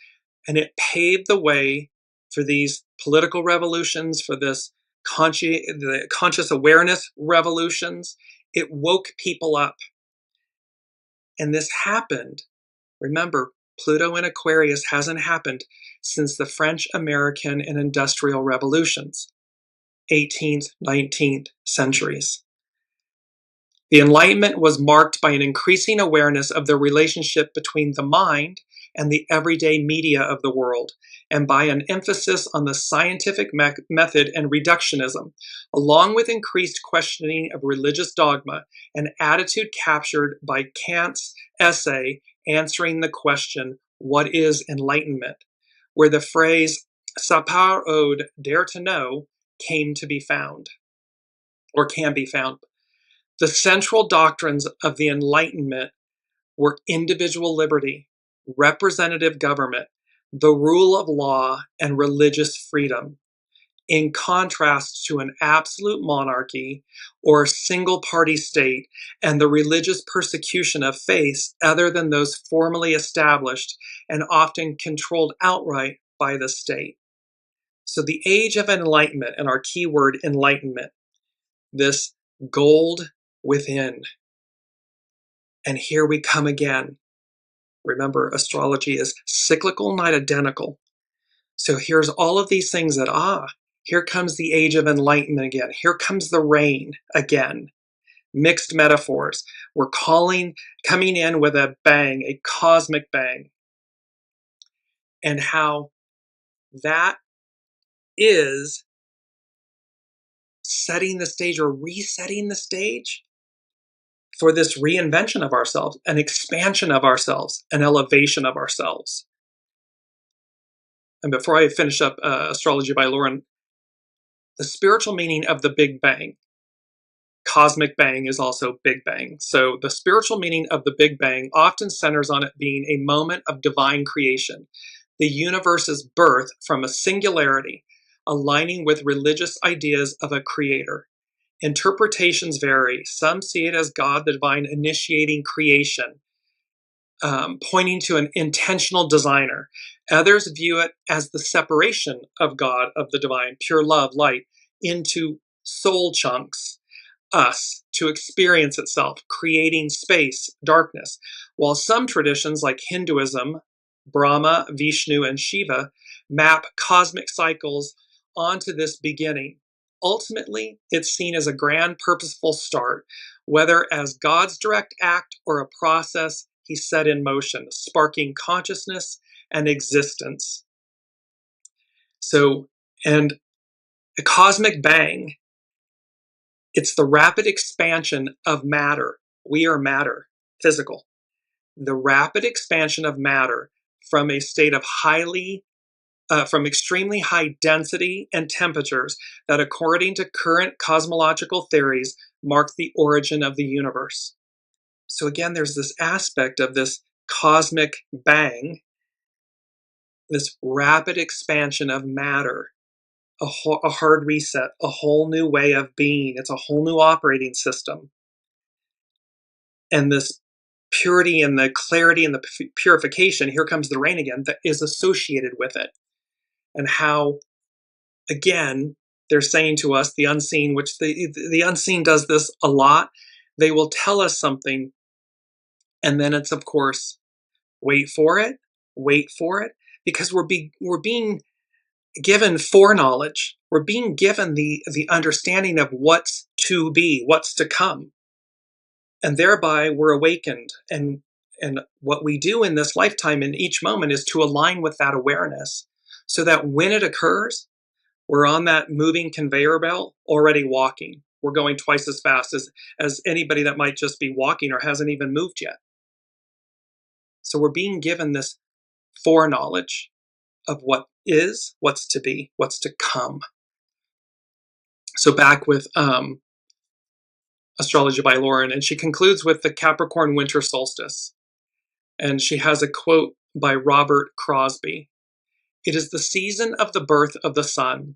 and it paved the way for these political revolutions, for this the conscious awareness revolutions. It woke people up. And this happened. Remember, Pluto in Aquarius hasn't happened since the French, American, and Industrial Revolutions, 18th, 19th centuries. The Enlightenment was marked by an increasing awareness of the relationship between the mind and the everyday media of the world, and by an emphasis on the scientific method and reductionism, along with increased questioning of religious dogma, an attitude captured by Kant's essay answering the question, what is enlightenment? Where the phrase savoir ode, dare to know, came to be found, or can be found. The central doctrines of the Enlightenment were individual liberty, representative government, the rule of law, and religious freedom, in contrast to an absolute monarchy or single-party state and the religious persecution of faiths other than those formally established and often controlled outright by the state. So the age of enlightenment, and our key word enlightenment, this gold within. And here we come again. Remember, astrology is cyclical, not identical. So here's all of these things that, here comes the age of enlightenment again. Here comes the rain again. Mixed metaphors. We're coming in with a bang, a cosmic bang. And how that is setting the stage or resetting the stage for this reinvention of ourselves, an expansion of ourselves, an elevation of ourselves. And before I finish up Astrology by Lauren, the spiritual meaning of the Big Bang, cosmic bang is also Big Bang. So the spiritual meaning of the Big Bang often centers on it being a moment of divine creation, the universe's birth from a singularity, aligning with religious ideas of a creator. Interpretations vary. Some see it as God, the divine, initiating creation, pointing to an intentional designer. Others view it as the separation of God, of the divine, pure love, light, into soul chunks, us, to experience itself, creating space, darkness. While some traditions like Hinduism, Brahma, Vishnu, and Shiva map cosmic cycles onto this beginning. Ultimately, it's seen as a grand, purposeful start, whether as God's direct act or a process he set in motion, sparking consciousness and existence. So, and a cosmic bang It's the rapid expansion of matter. We are matter, physical. The rapid expansion of matter from a state of from extremely high density and temperatures that, according to current cosmological theories, mark the origin of the universe. So again, there's this aspect of this cosmic bang, this rapid expansion of matter, a hard reset, a whole new way of being. It's a whole new operating system. And this purity and the clarity and the purification, here comes the rain again, that is associated with it. And how, again, they're saying to us, the unseen, which the unseen does this a lot, they will tell us something, and then it's, of course, wait for it, because we're being given foreknowledge. We're being given the understanding of what's to be, what's to come. And thereby we're awakened. And what we do in this lifetime, in each moment, is to align with that awareness so that when it occurs, we're on that moving conveyor belt already walking. We're going twice as fast as anybody that might just be walking or hasn't even moved yet. So we're being given this foreknowledge of what is, what's to be, what's to come. So back with Astrology by Lauren, and she concludes with the Capricorn winter solstice. And she has a quote by Robert Crosby. It is the season of the birth of the sun,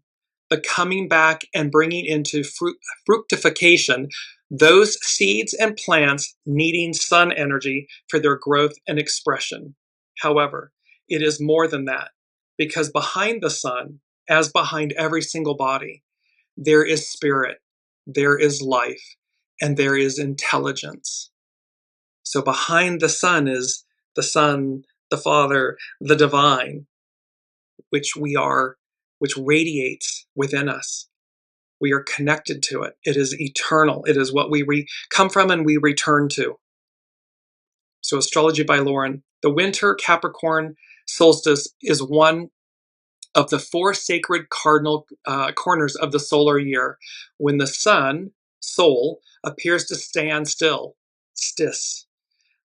the coming back and bringing into fructification those seeds and plants needing sun energy for their growth and expression. However, it is more than that, because behind the sun, as behind every single body, there is spirit, there is life, and there is intelligence. So behind the sun is the Son, the Father, the divine, which radiates within us. We are connected to it. It is eternal. It is what we come from and we return to. So Astrology by Lauren. The winter Capricorn solstice is one of the 4 sacred cardinal corners of the solar year, when the sun, Sol, appears to stand still, stis.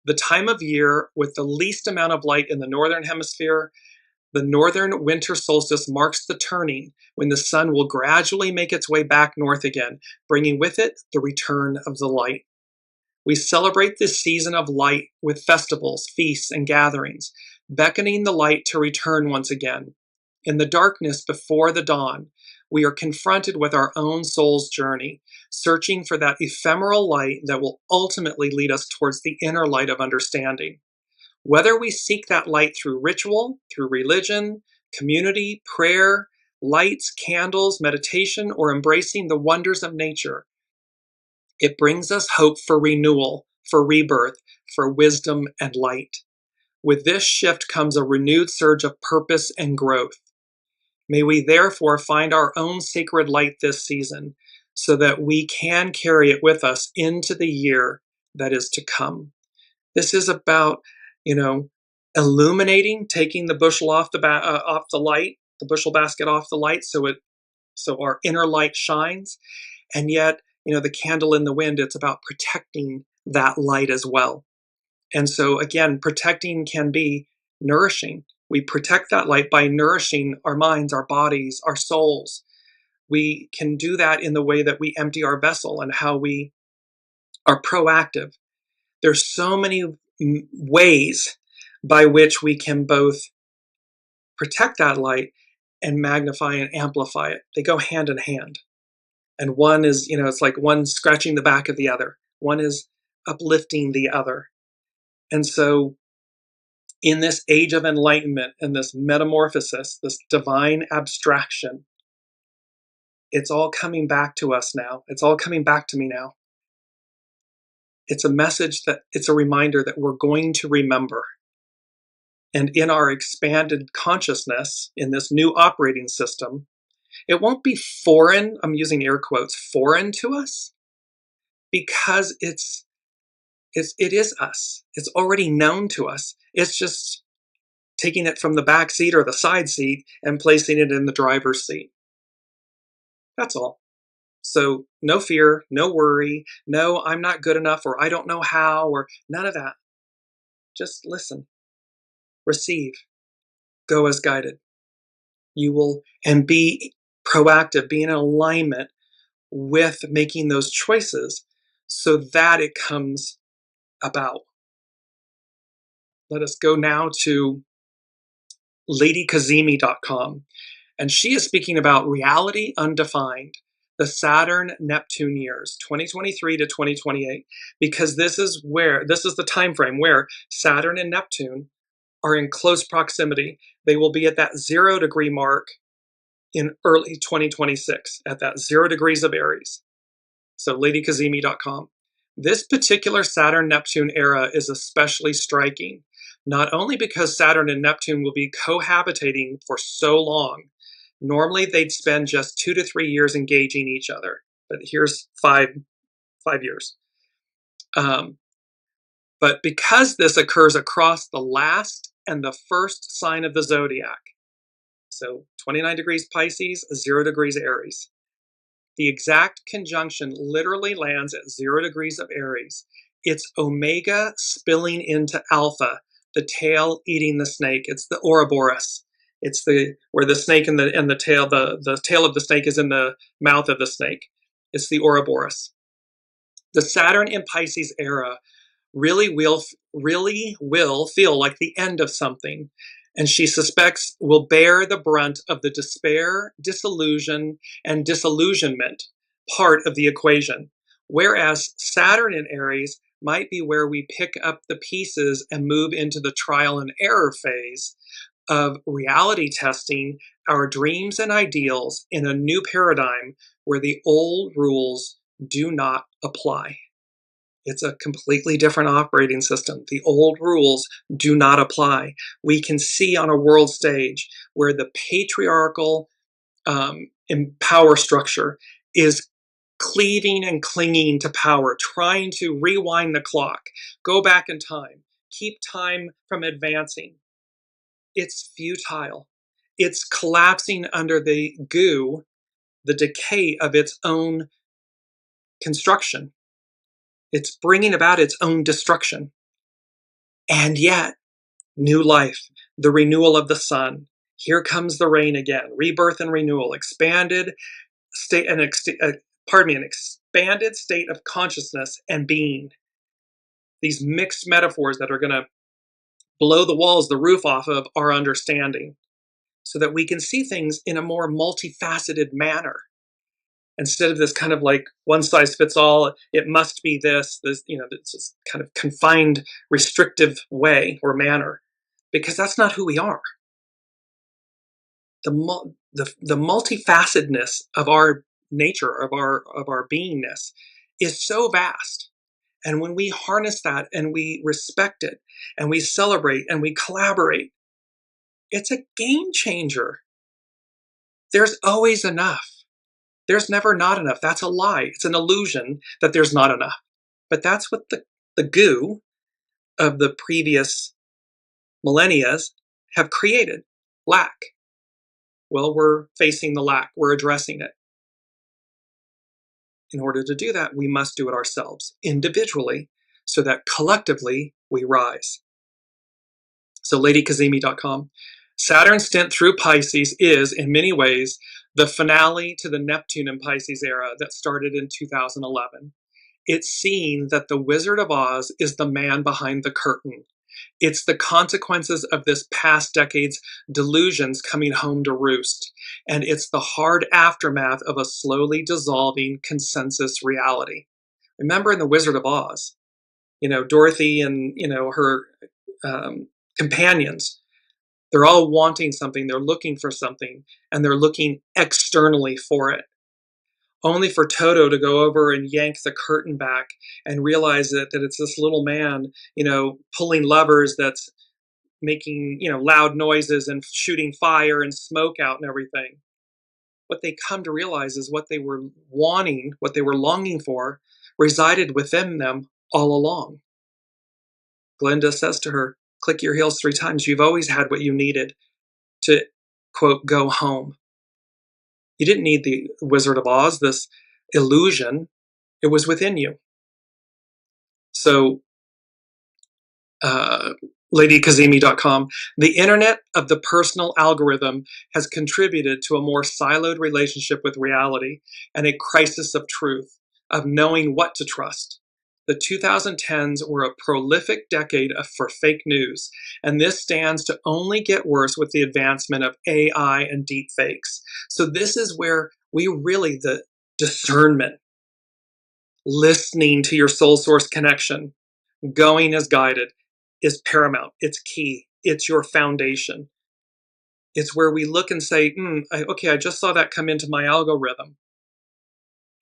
The time of year with the least amount of light in the northern hemisphere. The northern winter solstice marks the turning when the sun will gradually make its way back north again, bringing with it the return of the light. We celebrate this season of light with festivals, feasts, and gatherings, beckoning the light to return once again. In the darkness before the dawn, we are confronted with our own soul's journey, searching for that ephemeral light that will ultimately lead us towards the inner light of understanding. Whether we seek that light through ritual, through religion, community, prayer, lights, candles, meditation, or embracing the wonders of nature, it brings us hope for renewal, for rebirth, for wisdom and light. With this shift comes a renewed surge of purpose and growth. May we therefore find our own sacred light this season, so that we can carry it with us into the year that is to come. This is about, illuminating, taking the bushel off the light, the bushel basket off the light, so our inner light shines. And yet, the candle in the wind, it's about protecting that light as well. And so again, protecting can be nourishing. We protect that light by nourishing our minds, our bodies, our souls. We can do that in the way that we empty our vessel and how we are proactive. There's so many ways by which we can both protect that light and magnify and amplify it. They go hand in hand. And one is, it's like one scratching the back of the other. One is uplifting the other. And so in this age of enlightenment and this metamorphosis, this divine abstraction, it's all coming back to us now. It's all coming back to me now. It's a message it's a reminder that we're going to remember. And in our expanded consciousness, in this new operating system, it won't be foreign, I'm using air quotes, foreign to us, because it is us. It's already known to us. It's just taking it from the back seat or the side seat and placing it in the driver's seat. That's all. So no fear, no worry, no, I'm not good enough, or I don't know how, or none of that. Just listen, receive, go as guided. You will, and be proactive, be in alignment with making those choices so that it comes about. Let us go now to ladykazemi.com. And she is speaking about reality undefined, the Saturn Neptune years, 2023 to 2028, because this is the time frame where Saturn and Neptune are in close proximity. They will be at that 0-degree mark in early 2026, at that 0 degrees of Aries. So ladykazemi.com. This particular Saturn-Neptune era is especially striking, not only because Saturn and Neptune will be cohabitating for so long. Normally they'd spend just 2 to 3 years engaging each other, but here's five years. But because this occurs across the last and the first sign of the zodiac, so 29 degrees Pisces, 0 degrees Aries, the exact conjunction literally lands at 0 degrees of Aries. It's Omega spilling into Alpha, the tail eating the snake. It's the Ouroboros. It's where the snake and the tail, the tail of the snake is in the mouth of the snake. It's the Ouroboros. The Saturn in Pisces era really will feel like the end of something, and she suspects will bear the brunt of the despair, disillusion, and disillusionment part of the equation. Whereas Saturn in Aries might be where we pick up the pieces and move into the trial and error phase of reality testing our dreams and ideals in a new paradigm where the old rules do not apply. It's a completely different operating system. The old rules do not apply. We can see on a world stage where the patriarchal power structure is cleaving and clinging to power, trying to rewind the clock, go back in time, keep time from advancing. It's futile. It's collapsing under the goo, the decay of its own construction. It's bringing about its own destruction. And yet, new life, the renewal of the sun. Here comes the rain again. Rebirth and renewal, expanded state, an expanded state of consciousness and being. These mixed metaphors that are going to blow the walls, the roof off of our understanding, so that we can see things in a more multifaceted manner. Instead of this kind of like one size fits all, it must be this this kind of confined, restrictive way or manner, because that's not who we are. The multifacetedness of our nature, of our beingness, is so vast. And when we harness that and we respect it and we celebrate and we collaborate, it's a game changer. There's always enough. There's never not enough. That's a lie. It's an illusion that there's not enough. But that's what the goo of the previous millennia have created. Lack. Well, we're facing the lack. We're addressing it. In order to do that, we must do it ourselves, individually, so that collectively we rise. So ladykazemi.com. Saturn's stint through Pisces is, in many ways, the finale to the Neptune and Pisces era that started in 2011. It's seeing that the Wizard of Oz is the man behind the curtain. It's the consequences of this past decade's delusions coming home to roost. And it's the hard aftermath of a slowly dissolving consensus reality. Remember in the Wizard of Oz, Dorothy and, her companions, they're all wanting something, they're looking for something, and they're looking externally for it. Only for Toto to go over and yank the curtain back and realize that it's this little man, pulling levers that's making, loud noises and shooting fire and smoke out and everything. What they come to realize is what they were wanting, what they were longing for, resided within them all along. Glinda says to her, "Click your heels 3 times. You've always had what you needed to," quote, "go home." You didn't need the Wizard of Oz, this illusion, it was within you. So, LadyKazemi.com, the internet of the personal algorithm has contributed to a more siloed relationship with reality and a crisis of truth, of knowing what to trust. The 2010s were a prolific decade for fake news, and this stands to only get worse with the advancement of AI and deep fakes. So this is where the discernment, listening to your soul source connection, going as guided, is paramount. It's key. It's your foundation. It's where we look and say, okay, I just saw that come into my algorithm.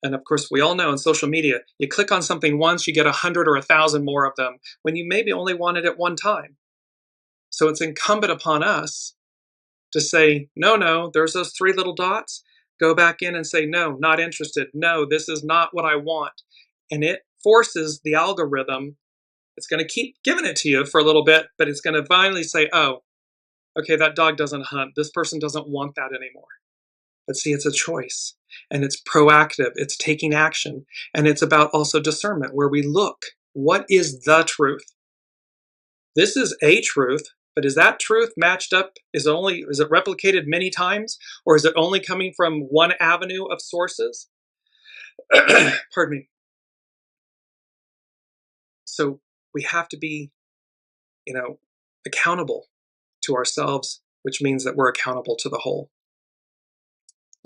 And of course, we all know in social media, you click on something once, you get 100 or 1,000 more of them when you maybe only wanted it one time. So it's incumbent upon us to say, no, there's those 3 little dots. Go back in and say, no, not interested. No, this is not what I want. And it forces the algorithm. It's going to keep giving it to you for a little bit, but it's going to finally say, oh, okay, that dog doesn't hunt. This person doesn't want that anymore. But see, it's a choice, and it's proactive. It's taking action, and it's about also discernment, where we look, what is the truth? This is a truth, but is that truth matched up? Is it replicated many times, or is it only coming from one avenue of sources? Pardon me. So we have to be, accountable to ourselves, which means that we're accountable to the whole.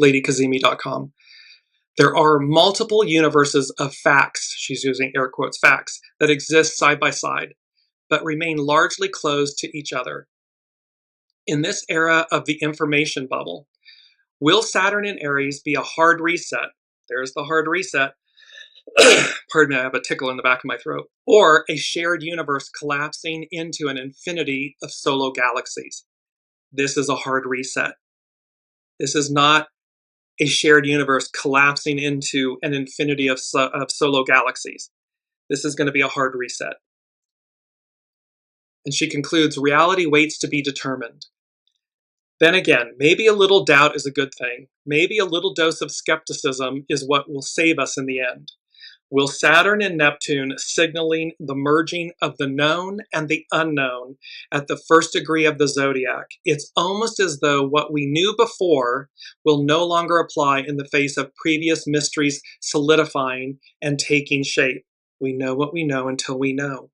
LadyKazemi.com. There are multiple universes of facts, she's using air quotes, facts, that exist side by side, but remain largely closed to each other. In this era of the information bubble, will Saturn in Aries be a hard reset? There's the hard reset. Pardon me, I have a tickle in the back of my throat. Or a shared universe collapsing into an infinity of solo galaxies. This is a hard reset. This is not a shared universe collapsing into an infinity of solo galaxies. This is going to be a hard reset. And she concludes, reality waits to be determined. Then again, maybe a little doubt is a good thing. Maybe a little dose of skepticism is what will save us in the end. Will Saturn and Neptune signaling the merging of the known and the unknown at the first degree of the zodiac? It's almost as though what we knew before will no longer apply in the face of previous mysteries solidifying and taking shape. We know what we know until we know.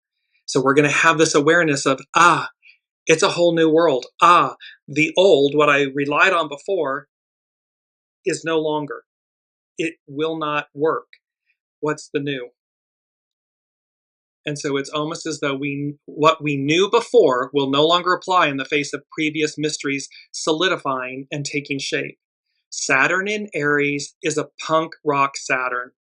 So we're going to have this awareness of, it's a whole new world. The old, what I relied on before, is no longer. It will not work. What's the new? And so it's almost as though what we knew before will no longer apply in the face of previous mysteries solidifying and taking shape. Saturn in Aries is a punk rock Saturn.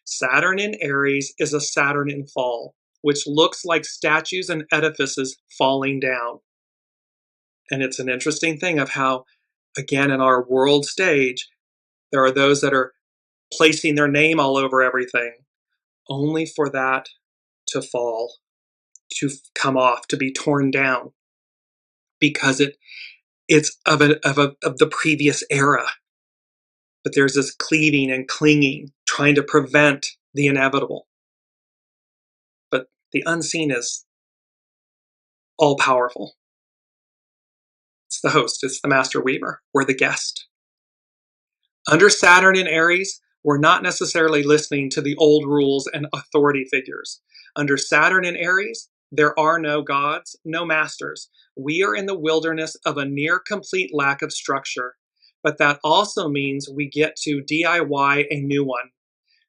Saturn in Aries is a Saturn in fall, which looks like statues and edifices falling down. And it's an interesting thing of how, again, in our world stage, there are those that are placing their name all over everything, only for that to fall, to come off, to be torn down, because it's of the previous era. But there's this cleaving and clinging, trying to prevent the inevitable. But the unseen is all powerful. It's the host, it's the master weaver, we're the guest. Under Saturn in Aries, we're not necessarily listening to the old rules and authority figures. Under Saturn in Aries, there are no gods, no masters. We are in the wilderness of a near complete lack of structure. But that also means we get to DIY a new one.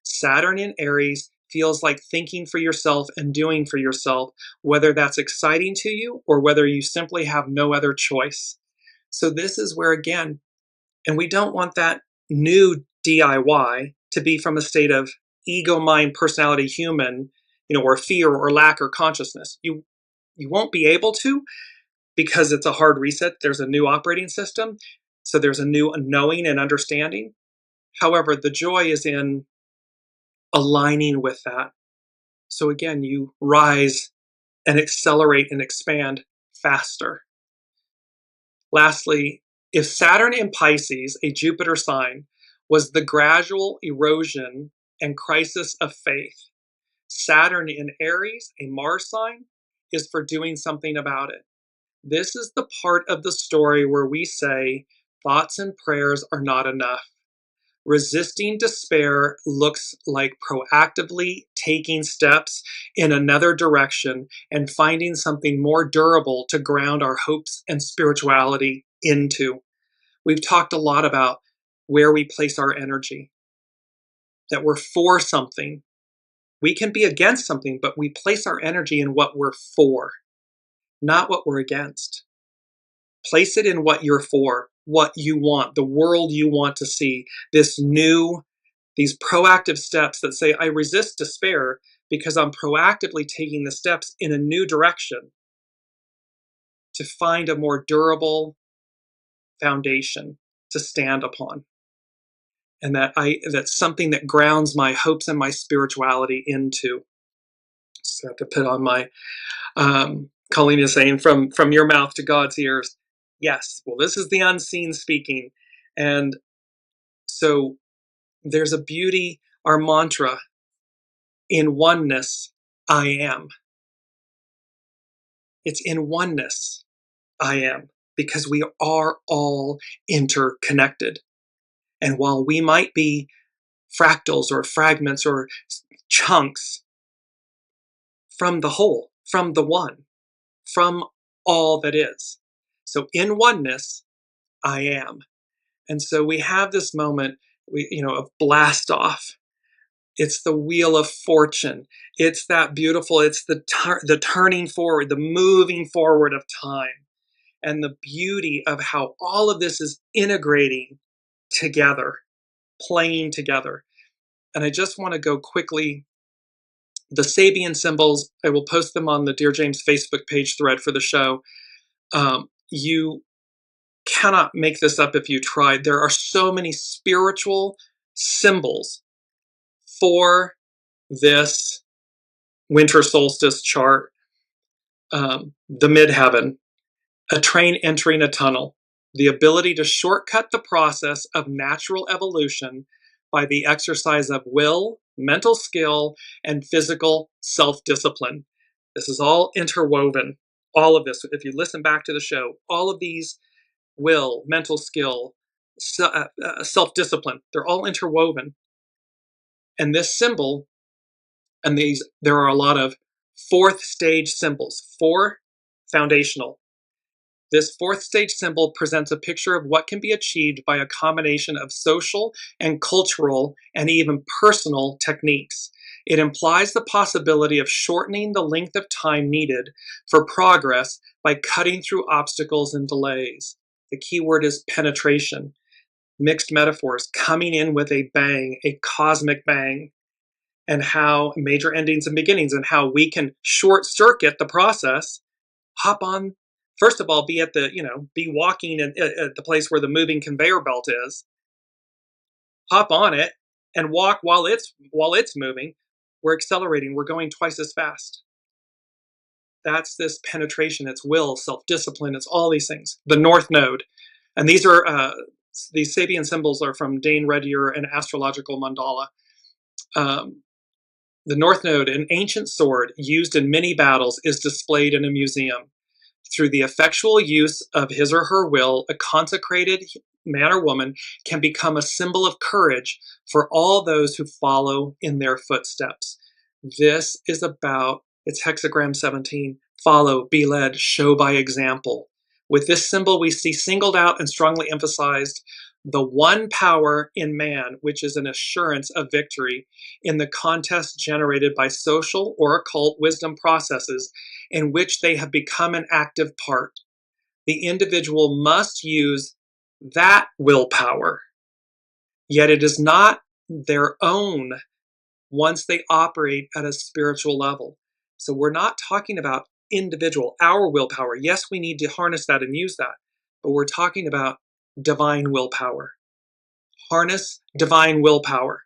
Saturn in Aries feels like thinking for yourself and doing for yourself, whether that's exciting to you or whether you simply have no other choice. So this is where, again, and we don't want that new DIY to be from a state of ego, mind, personality, human, or fear or lack or consciousness. You won't be able to, because it's a hard reset. There's a new operating system. So there's a new knowing and understanding. However, the joy is in aligning with that. So again, you rise and accelerate and expand faster. Lastly, if Saturn in Pisces, a Jupiter sign, was the gradual erosion and crisis of faith. Saturn in Aries, a Mars sign, is for doing something about it. This is the part of the story where we say thoughts and prayers are not enough. Resisting despair looks like proactively taking steps in another direction and finding something more durable to ground our hopes and spirituality into. We've talked a lot about where we place our energy, that we're for something. We can be against something, but we place our energy in what we're for, not what we're against. Place it in what you're for, what you want, the world you want to see, these proactive steps that say, I resist despair because I'm proactively taking the steps in a new direction to find a more durable foundation to stand upon. And that's something that grounds my hopes and my spirituality into. Just have to put on my, Colleen is saying, from your mouth to God's ears. Yes, well, this is the unseen speaking. And so there's a beauty, our mantra, in oneness, I am. It's in oneness, I am, because we are all interconnected. And while we might be fractals or fragments or chunks from the whole, from the one, from all that is. So in oneness, I am. And so we have this moment, of blast off. It's the wheel of fortune. It's that beautiful, it's the turning forward, the moving forward of time. And the beauty of how all of this is integrating together, playing together. And I just want to go quickly. The Sabian symbols, I will post them on the Dearjames Facebook page thread for the show. You cannot make this up if you tried. There are so many spiritual symbols for this winter solstice chart. The midheaven, a train entering a tunnel, the ability to shortcut the process of natural evolution by the exercise of will, mental skill, and physical self-discipline. This is all interwoven. All of this, if you listen back to the show, all of these will, mental skill, self-discipline, they're all interwoven. And this symbol, and there are a lot of fourth stage symbols, 4 foundational. This fourth stage symbol presents a picture of what can be achieved by a combination of social and cultural and even personal techniques. It implies the possibility of shortening the length of time needed for progress by cutting through obstacles and delays. The key word is penetration. Mixed metaphors, coming in with a bang, a cosmic bang, and how major endings and beginnings, and how we can short circuit the process, hop on. First of all, be walking at the place where the moving conveyor belt is. Hop on it and walk while it's moving. We're accelerating. We're going twice as fast. That's this penetration. It's will, self-discipline. It's all these things. The North Node, and these Sabian symbols are from Dane Redier and Astrological Mandala. The North Node, an ancient sword used in many battles, is displayed in a museum. Through the effectual use of his or her will, a consecrated man or woman can become a symbol of courage for all those who follow in their footsteps. This is about, it's hexagram 17, follow, be led, show by example. With this symbol, we see singled out and strongly emphasized the one power in man, which is an assurance of victory in the contest generated by social or occult wisdom processes in which they have become an active part. The individual must use that willpower, yet it is not their own once they operate at a spiritual level. So we're not talking about individual, our willpower. Yes, we need to harness that and use that, but we're talking about divine willpower. Harness divine willpower.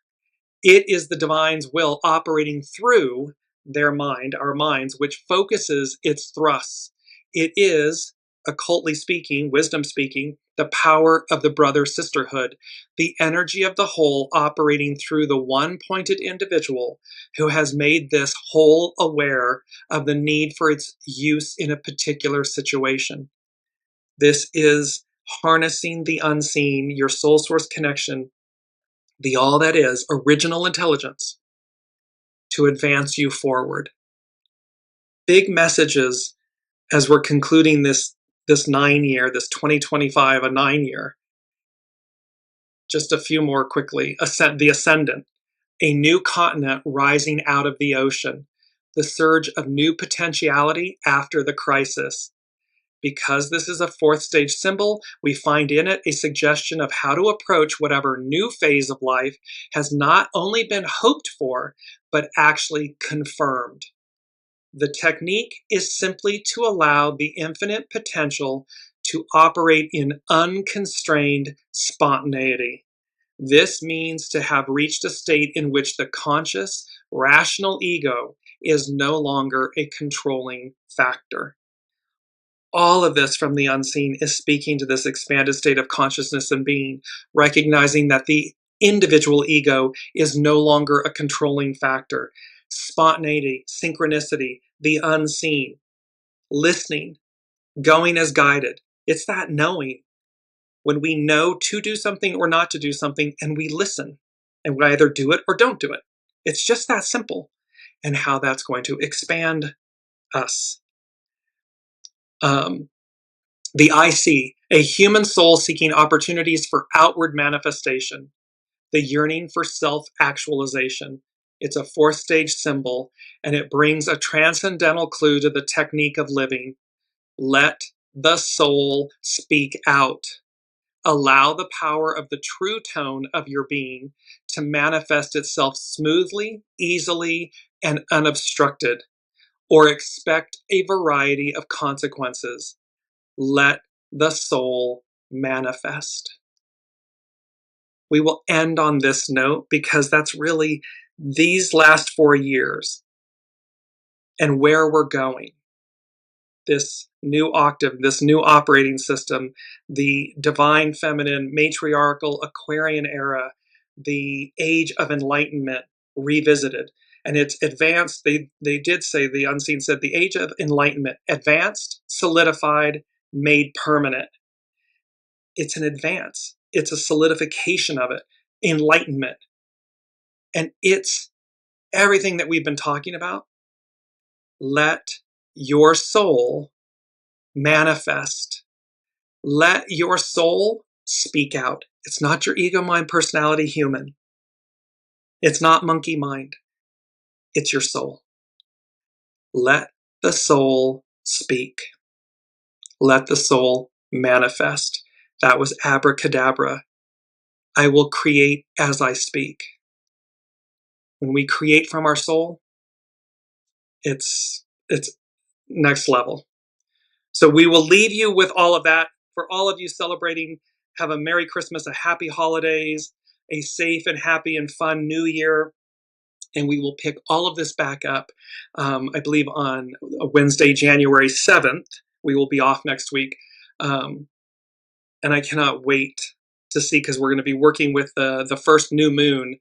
It is the divine's will operating through their mind, our minds, which focuses its thrusts. It is, occultly speaking, wisdom speaking, the power of the brother-sisterhood, the energy of the whole operating through the one-pointed individual who has made this whole aware of the need for its use in a particular situation. This is harnessing the unseen, your soul source connection, the all that is, original intelligence, to advance you forward. Big messages as we're concluding this 9-year, this 2025, a 9-year. Just a few more quickly. The ascendant, a new continent rising out of the ocean, the surge of new potentiality after the crisis. Because this is a fourth stage symbol, we find in it a suggestion of how to approach whatever new phase of life has not only been hoped for, but actually confirmed. The technique is simply to allow the infinite potential to operate in unconstrained spontaneity. This means to have reached a state in which the conscious, rational ego is no longer a controlling factor. All of this from the unseen is speaking to this expanded state of consciousness and being, recognizing that the individual ego is no longer a controlling factor. Spontaneity, synchronicity, the unseen, listening, going as guided. It's that knowing. When we know to do something or not to do something, and we listen, and we either do it or don't do it. It's just that simple, and how that's going to expand us. The IC, a human soul seeking opportunities for outward manifestation, the yearning for self-actualization. It's a fourth stage symbol, and it brings a transcendental clue to the technique of living. Let the soul speak out. Allow the power of the true tone of your being to manifest itself smoothly, easily, and unobstructed, or expect a variety of consequences. Let the soul manifest. We will end on this note because that's really these last 4 years and where we're going. This new octave, this new operating system, the divine feminine, matriarchal Aquarian era, the age of enlightenment revisited. And it's advanced. They did say, the unseen said, the age of enlightenment, advanced, solidified, made permanent. It's an advance. It's a solidification of it, enlightenment. And it's everything that we've been talking about. Let your soul manifest. Let your soul speak out. It's not your ego, mind, personality, human. It's not monkey mind. It's your soul. Let the soul speak. Let the soul manifest. That was abracadabra. I will create as I speak. When we create from our soul, it's next level. So we will leave you with all of that. For all of you celebrating, have a Merry Christmas, a Happy Holidays, a safe and happy and fun New Year. And we will pick all of this back up, I believe, on Wednesday, January 7th. We will be off next week. And I cannot wait to see, because we're going to be working with the first new moon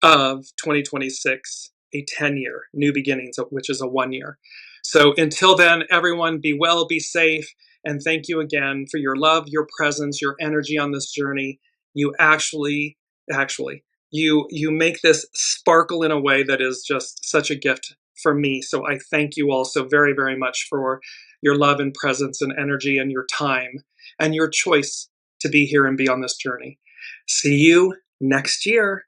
of 2026, a 10-year, new beginnings, which is a 1 year. So until then, everyone, be well, be safe, and thank you again for your love, your presence, your energy on this journey. You actually, you make this sparkle in a way that is just such a gift for me. So I thank you all so very, very much for your love and presence and energy and your time and your choice to be here and be on this journey. See you next year.